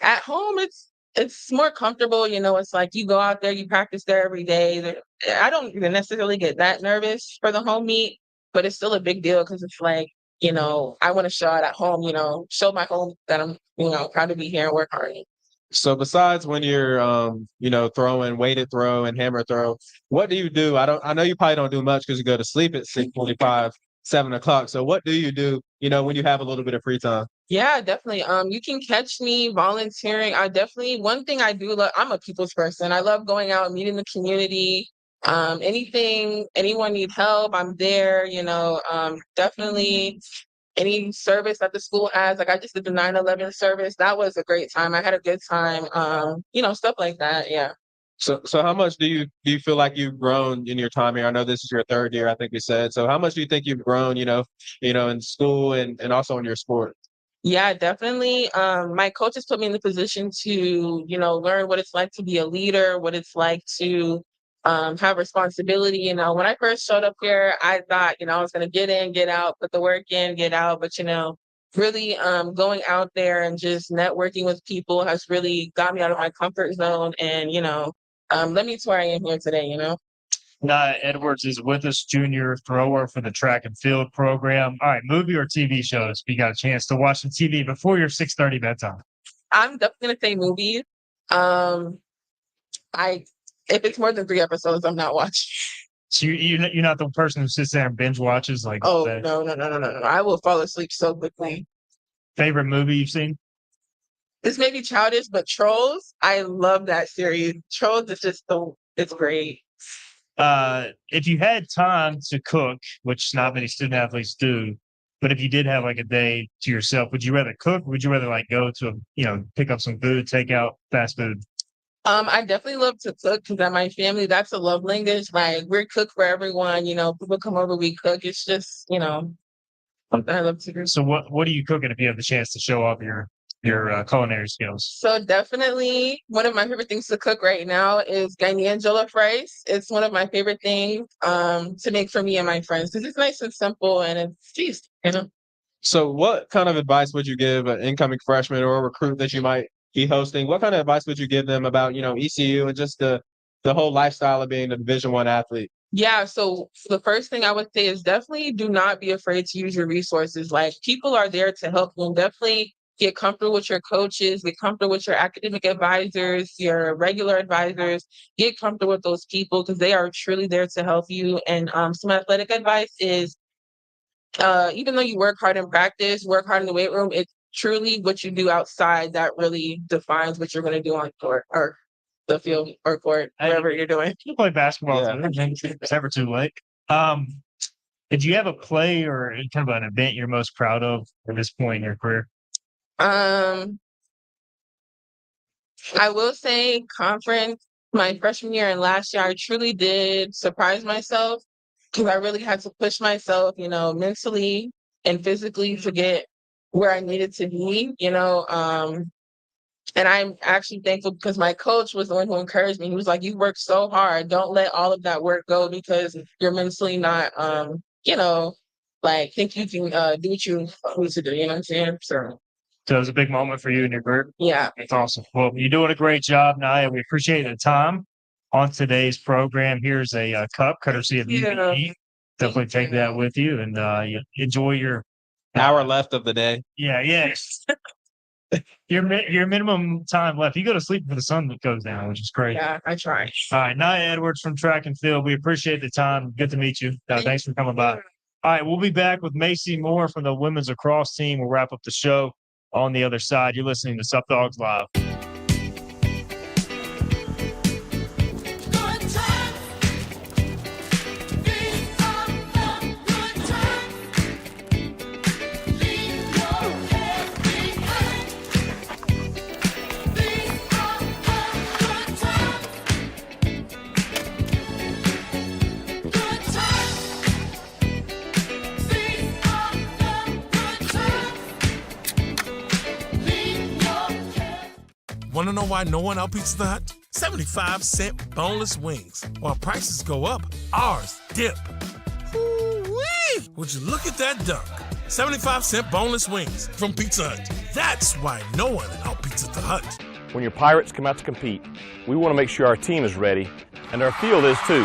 E: at home, it's more comfortable. It's like you go out there, you practice there every day. I don't necessarily get that nervous for the home meet, but it's still a big deal because it's like I want to show it at home, show my home that I'm, proud to be here and work hard.
B: So besides when you're, throwing weighted throw and hammer throw, what do you do? I know you probably don't do much because you go to sleep at 6:45, 7 o'clock. So what do you do, when you have a little bit of free time?
E: Yeah, definitely. You can catch me volunteering. One thing I do love, I'm a people's person. I love going out and meeting the community. Anyone need help, I'm there, definitely any service that the school has. Like I just did the 9/11 service. That was a great time. I had a good time. Stuff like that. Yeah.
B: So how much do you feel like you've grown in your time here? I know this is your third year, I think you said. So how much do you think you've grown, in school and also in your sport?
E: Yeah, definitely. My coaches put me in the position to, learn what it's like to be a leader, what it's like to have responsibility. When I first showed up here, I thought, I was going to get in, get out, put the work in, get out. But, really going out there and just networking with people has really got me out of my comfort zone and, led me to where I am here today,
A: Nia Edwards is with us, junior thrower for the track and field program. All right, movie or TV shows? If you got a chance to watch some TV before your 6:30 bedtime.
E: I'm definitely gonna say movies. If it's more than 3 episodes, I'm not watching.
A: So you're not the person who sits there and binge watches like.
E: Oh no! I will fall asleep so quickly.
A: Favorite movie you've seen?
E: This may be childish, but Trolls. I love that series. Trolls is just it's great.
A: If you had time to cook, which not many student athletes do, but if you did have like a day to yourself, would you rather cook? Or would you rather like go to, pick up some food, take out fast food?
E: I definitely love to cook because at my family, that's a love language. Like we're cook for everyone, people come over, we cook. It's just, something I love to do.
A: So what are you cooking if you have the chance to show off your culinary skills?
E: So definitely one of my favorite things to cook right now is Ghanaian jollof rice. It's one of my favorite things to make for me and my friends because it's nice and simple and it's tasty,
B: So what kind of advice would you give an incoming freshman or a recruit that you might be hosting? What kind of advice would you give them about, ECU and just the whole lifestyle of being a Division I athlete?
E: Yeah, so the first thing I would say is definitely do not be afraid to use your resources. Like people are there to help you and definitely get comfortable with your coaches, get comfortable with your academic advisors, your regular advisors, get comfortable with those people because they are truly there to help you. And some athletic advice is even though you work hard in practice, work hard in the weight room, it's truly what you do outside that really defines what you're going to do on court or the field or court, wherever you're doing.
A: You play basketball. Yeah. It's never too late. Did you have a play or kind of an event you're most proud of at this point in your career?
E: I will say conference my freshman year and last year, I truly did surprise myself because I really had to push myself, mentally and physically to get where I needed to be, and I'm actually thankful because my coach was the one who encouraged me. He was like, you work so hard. Don't let all of that work go because you're mentally not, think you can do what you need to do. You know what I'm saying? So
A: it was a big moment for you and your group.
E: Yeah.
A: That's awesome. Well, you're doing a great job, Nia. We appreciate the time on today's program. Here's a cup courtesy of UBE. Definitely take that with you and enjoy your
B: hour left of the day.
A: Yeah. Your minimum time left. You go to sleep before the sun goes down, which is great.
E: Yeah, I try.
A: All right, Nia Edwards from Track and Field. We appreciate the time. Good to meet you. Thanks for coming by. All right, we'll be back with Macy Moore from the women's lacrosse team. We'll wrap up the show on the other side. You're listening to Sup Dogs Live.
C: Want to know why no one out Pizza the Hut? 75-cent boneless wings. While prices go up, ours dip. Ooh-wee! Would you look at that dunk? 75-cent boneless wings from Pizza Hut. That's why no one out Pizza the Hut.
F: When your Pirates come out to compete, we want to make sure our team is ready, and our field is too.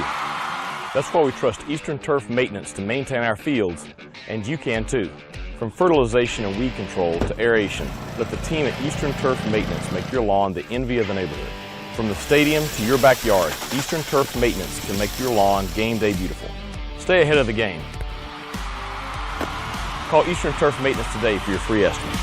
F: That's why we trust Eastern Turf Maintenance to maintain our fields, and you can too. From fertilization and weed control to aeration, let the team at Eastern Turf Maintenance make your lawn the envy of the neighborhood. From the stadium to your backyard, Eastern Turf Maintenance can make your lawn game day beautiful. Stay ahead of the game. Call Eastern Turf Maintenance today for your free estimate.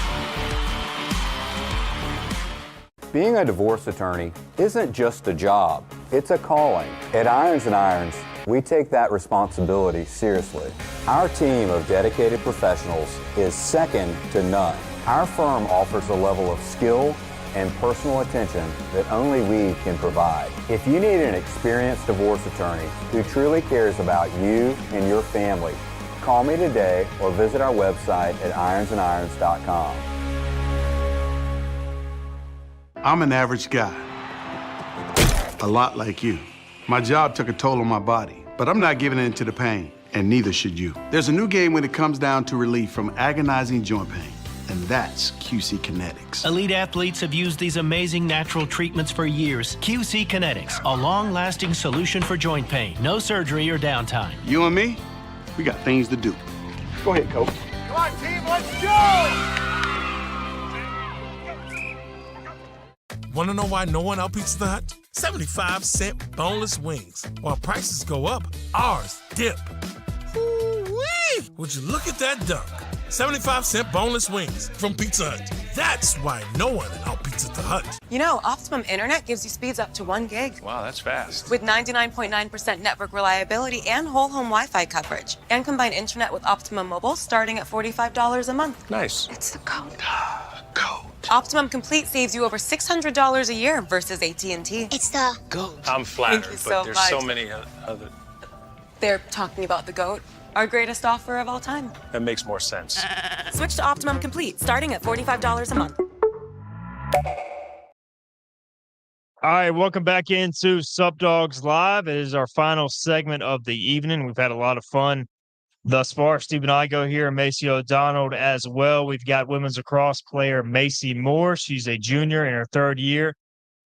G: Being a divorce attorney isn't just a job, it's a calling. At Irons & Irons, we take that responsibility seriously. Our team of dedicated professionals is second to none. Our firm offers a level of skill and personal attention that only we can provide. If you need an experienced divorce attorney who truly cares about you and your family, call me today or visit our website at ironsandirons.com.
I: I'm an average guy, a lot like you. My job took a toll on my body, but I'm not giving in to the pain, and neither should you. There's a new game when it comes down to relief from agonizing joint pain, and that's QC Kinetics.
L: Elite athletes have used these amazing natural treatments for years. QC Kinetics, a long-lasting solution for joint pain. No surgery or downtime.
I: You and me, we got things to do. Go ahead, coach.
H: Come on, team, let's go!
C: Want to know why no one out Pizza the Hut? 75-cent boneless wings. While prices go up, ours dip. Ooh-wee! Would you look at that dunk? 75-cent boneless wings from Pizza Hut. That's why no one out Pizza the Hut.
X: You know, Optimum Internet gives you speeds up to 1 gig.
W: Wow, that's fast.
X: With 99.9% network reliability and whole home Wi-Fi coverage. And combine internet with Optimum Mobile starting at $45 a month.
W: Nice.
X: It's the code. Optimum Complete saves you over $600 a year versus AT&T.
K: It's the
W: GOAT. I'm flattered,
X: Thank you
W: but
X: so
W: there's
X: much.
W: so many other.
X: They're talking about the GOAT, our greatest offer of all time.
W: That makes more sense.
X: Switch to Optimum Complete starting at $45 a month.
A: All right, welcome back into Sup Dogs Live. It is our final segment of the evening. We've had a lot of fun thus far. Stephen Igo here, and Macy O'Donnell as well. We've got women's lacrosse player Macy Moore. She's a junior in her 3rd year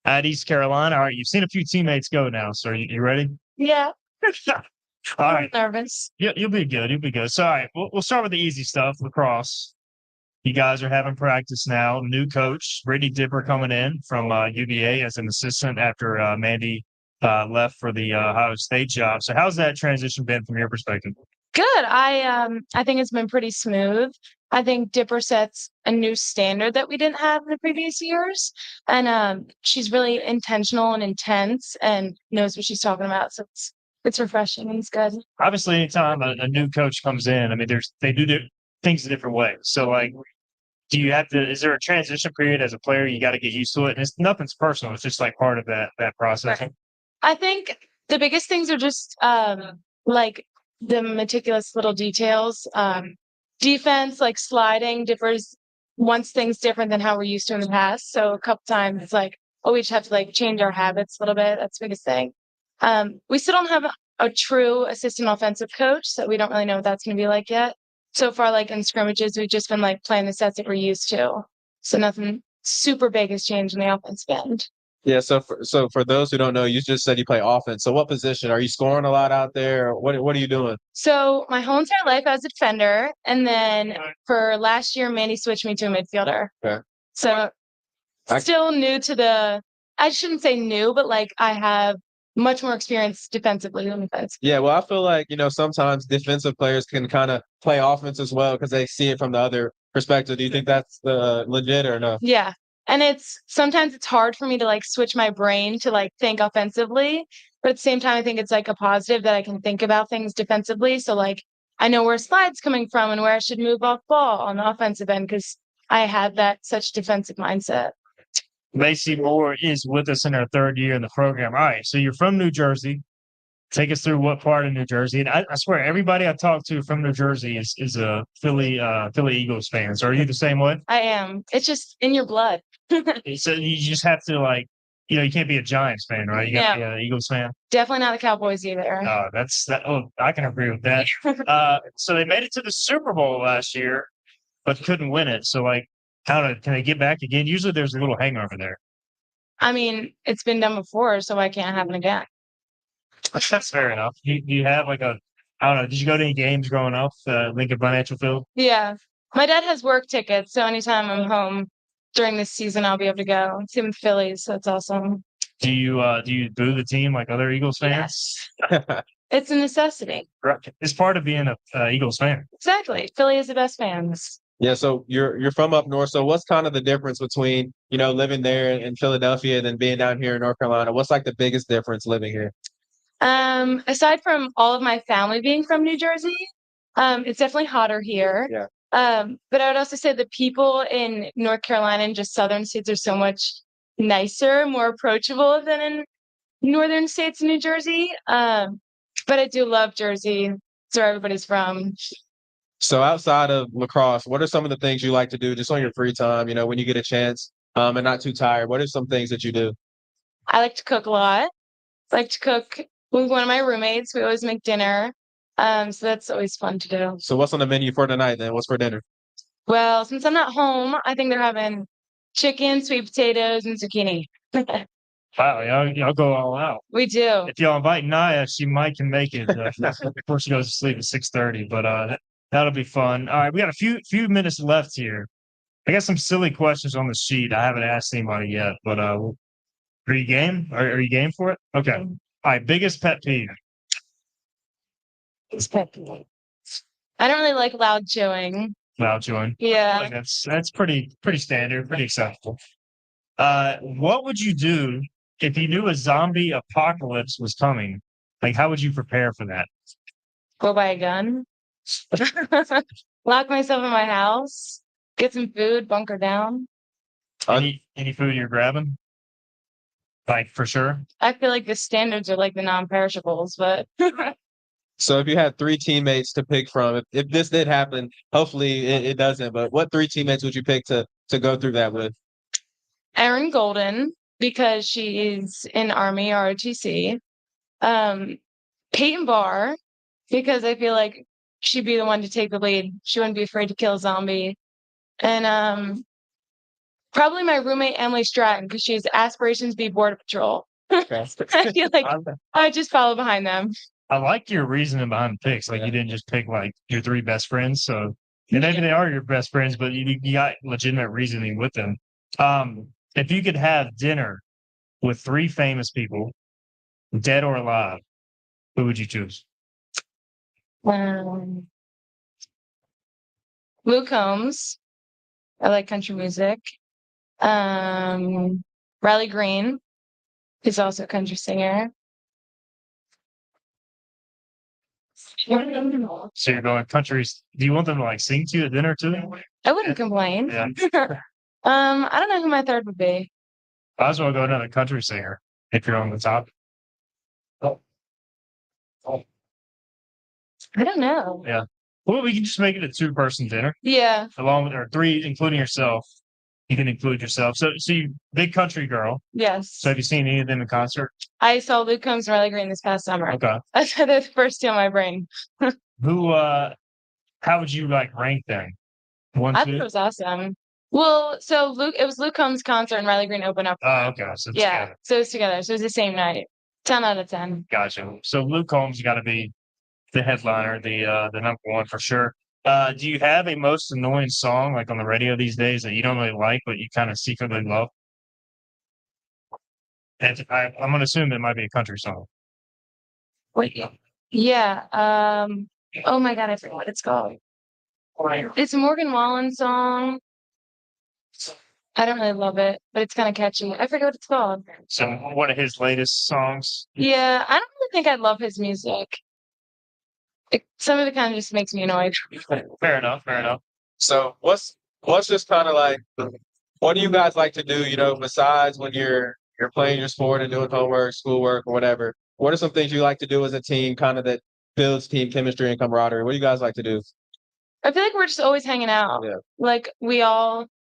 A: at East Carolina. All right, you've seen a few teammates go now, so you ready?
E: Yeah.
A: All right.
E: Nervous.
A: You'll be good. You'll be good. So, all right, we'll start with the easy stuff, lacrosse. You guys are having practice now. New coach, Brittany Dipper, coming in from UVA as an assistant after Mandy left for the Ohio State job. So how's that transition been from your perspective?
E: Good. I think it's been pretty smooth. I think Dipper sets a new standard that we didn't have in the previous years. And she's really intentional and intense and knows what she's talking about. So it's refreshing and it's good.
A: Obviously, anytime a new coach comes in, I mean, they do things a different way. So, like, is there a transition period as a player? You got to get used to it. And nothing's personal. It's just like part of that process.
E: Right. I think the biggest things are just like the meticulous little details. Defense, like sliding, wants things different than how we're used to in the past. So a couple times it's like, we just have to like change our habits a little bit. That's the biggest thing. We still don't have a true assistant offensive coach, so we don't really know what that's going to be like yet. So far, like in scrimmages, we've just been like playing the sets that we're used to. So nothing super big has changed in the offensive end.
B: Yeah, so for those who don't know, you just said you play offense. So what position? Are you scoring a lot out there? Or what are you doing?
E: So my whole entire life I was a defender, and then for last year, Mandy switched me to a midfielder.
B: Okay.
E: So still new to I shouldn't say new, but like I have much more experience defensively than defense.
B: Yeah, well, I feel like, sometimes defensive players can kind of play offense as well because they see it from the other perspective. Do you think that's legit or no?
E: Yeah. And sometimes it's hard for me to like switch my brain to like think offensively, but at the same time, I think it's like a positive that I can think about things defensively. So like I know where slide's coming from and where I should move off ball on the offensive end because I had such defensive mindset.
A: Macy Moore is with us in her 3rd year in the program. All right, so you're from New Jersey. Take us through what part of New Jersey. And I swear, everybody I talk to from New Jersey is a Philly Eagles fan. So are you the same way?
E: I am. It's just in your blood.
A: So you just have to you can't be a Giants fan, right? You got to be an Eagles fan.
E: Definitely not the Cowboys either.
A: I can agree with that. So they made it to the Super Bowl last year, but couldn't win it. So can they get back again? Usually there's a little hangover there.
E: I mean, it's been done before, so why can't it happen again?
A: That's fair enough. Do you have I don't know, did you go to any games growing up, Lincoln Financial Field?
E: Yeah.
M: My dad has work tickets, so anytime I'm home during this season, I'll be able to go. Same with Phillies, so it's awesome.
A: Do you boo the team like other Eagles fans?
M: Yes. It's a necessity.
A: Right. It's part of being a Eagles fan.
M: Exactly. Philly is the best fans.
B: Yeah, so you're from up north. So what's kind of the difference between, living there in Philadelphia and then being down here in North Carolina? What's like the biggest difference living here?
M: Aside from all of my family being from New Jersey, it's definitely hotter here.
B: Yeah.
M: But I would also say the people in North Carolina and just southern states are so much nicer, more approachable than in northern states in New Jersey. But I do love Jersey. It's where everybody's from.
B: So outside of lacrosse, what are some of the things you like to do just on your free time, when you get a chance, and not too tired? What are some things that you do?
M: I like to cook a lot. I like to cook with one of my roommates. We always make dinner. So that's always fun to do.
B: So what's on the menu for tonight then? What's for dinner?
M: Well, since I'm not home, I think they're having chicken, sweet potatoes, and zucchini.
A: Wow, y'all go all out.
M: We do.
A: If y'all invite Naya, she might can make it before she goes to sleep at 6:30. But that'll be fun. All right, we got a few minutes left here. I got some silly questions on the sheet. I haven't asked anybody yet, but are you game? Are you game for it? Okay. All right. Biggest pet peeve.
M: I don't really like loud chewing.
A: Loud chewing.
M: Yeah.
A: Like that's pretty standard, pretty acceptable. What would you do if you knew a zombie apocalypse was coming? Like, how would you prepare for that?
M: Go buy a gun. Lock myself in my house. Get some food. Bunker down.
A: Any food you're grabbing? Like, for sure.
M: I feel like the standards are like the non-perishables, but
B: So if you had 3 teammates to pick from, if this did happen, hopefully it doesn't, but what 3 teammates would you pick to go through that with?
M: Erin Golden, because she's in Army ROTC. Peyton Barr, because I feel like she'd be the one to take the lead. She wouldn't be afraid to kill a zombie. And probably my roommate Emily Stratton, because she has aspirations to be Border Patrol. I feel like I would just follow behind them.
A: I like your reasoning behind the picks. Like, you didn't just pick like your 3 best friends. So, and maybe they are your best friends, but you got legitimate reasoning with them. If you could have dinner with 3 famous people, dead or alive, who would you choose?
M: Luke Combs. I like country music. Riley Green is also a country singer.
A: So you're going countries. Do you want them to like sing to you at dinner too?
M: I wouldn't complain.
A: Yeah.
M: I don't know who my third would be.
A: I as well go another country singer if you're on the top.
M: I don't know.
A: Yeah. Well, we can just make it a 2-person dinner.
M: Yeah.
A: Along with, or 3, including yourself. You can include yourself. So you big country girl.
M: Yes.
A: So have you seen any of them in concert?
M: I saw Luke Combs and Riley Green this past summer.
A: Okay.
M: That's the first two on my brain.
A: How would you like rank them? 1,
M: I
A: 2?
M: thought it was awesome. Well, so it was Luke Combs' concert and Riley Green opened up.
A: Oh, okay. So together.
M: So it was together. So it was the same night. 10 out of 10.
A: Gotcha. So Luke Combs got to be the headliner, the number 1 for sure. Do you have a most annoying song like on the radio these days that you don't really like, but you kind of secretly love? And I'm going to assume it might be a country song.
M: Wait. Yeah. Oh my God, I forgot what it's called. It's a Morgan Wallen song. I don't really love it, but it's kind of catchy. I forget what it's called.
A: So one of his latest songs.
M: Yeah, I don't really think I love his music. Some of it kind of just makes me annoyed.
A: Fair enough.
B: So what's just kind of like, what do you guys like to do, besides when you're playing your sport and doing homework, schoolwork, or whatever? What are some things you like to do as a team, kind of that builds team chemistry and camaraderie? What do you guys like to do?
M: I feel like we're just always hanging out.
B: Yeah.
M: Like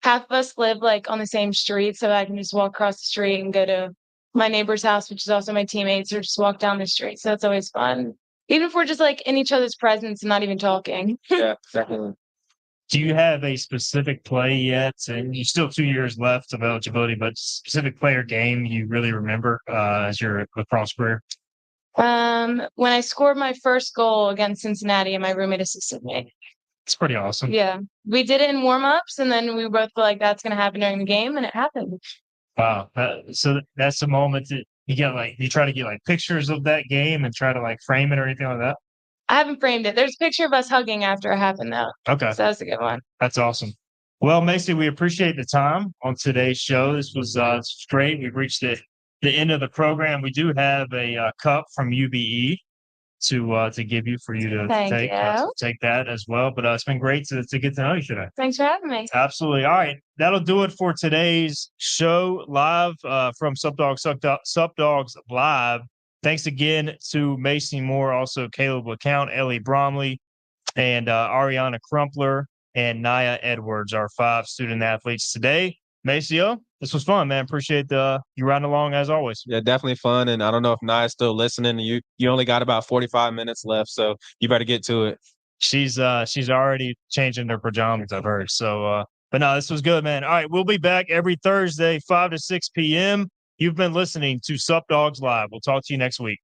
M: half of us live like on the same street, so I can just walk across the street and go to my neighbor's house, which is also my teammates, or just walk down the street. So that's always fun. Even if we're just like in each other's presence and not even talking.
B: Yeah, definitely.
A: Do you have a specific play yet? And you still 2 years left of eligibility, but specific player game you really remember as your lacrosse career?
M: When I scored my first goal against Cincinnati and my roommate assisted me.
A: It's pretty awesome.
M: Yeah. We did it in warm-ups, and then we both were like, that's going to happen during the game, and it happened.
A: Wow. So that's the moment that you get you try to get pictures of that game and try to frame it or anything like that.
M: I haven't framed it. There's a picture of us hugging after it happened, though.
A: Okay.
M: So that's a good one.
A: That's awesome. Well, Macy, we appreciate the time on today's show. This was great. We've reached the end of the program. We do have a cup from UBE to give you for you to take that as well. But it's been great to get to know you today.
M: Thanks for having me.
A: Absolutely. All right. That'll do it for today's show live from Sup Dogs Live. Thanks again to Macy Moore, also Caleb LeCount, Ellie Bromley, and Ariana Crumpler and Naya Edwards, our 5 student athletes today. Maceo, this was fun, man. Appreciate you riding along as always.
B: Yeah, definitely fun. And I don't know if Naya's still listening. You only got about 45 minutes left, so you better get to it.
A: She's already changing her pajamas, I've heard. So, but no, this was good, man. All right, we'll be back every Thursday, 5 to 6 p.m. You've been listening to Sup Dogs Live. We'll talk to you next week.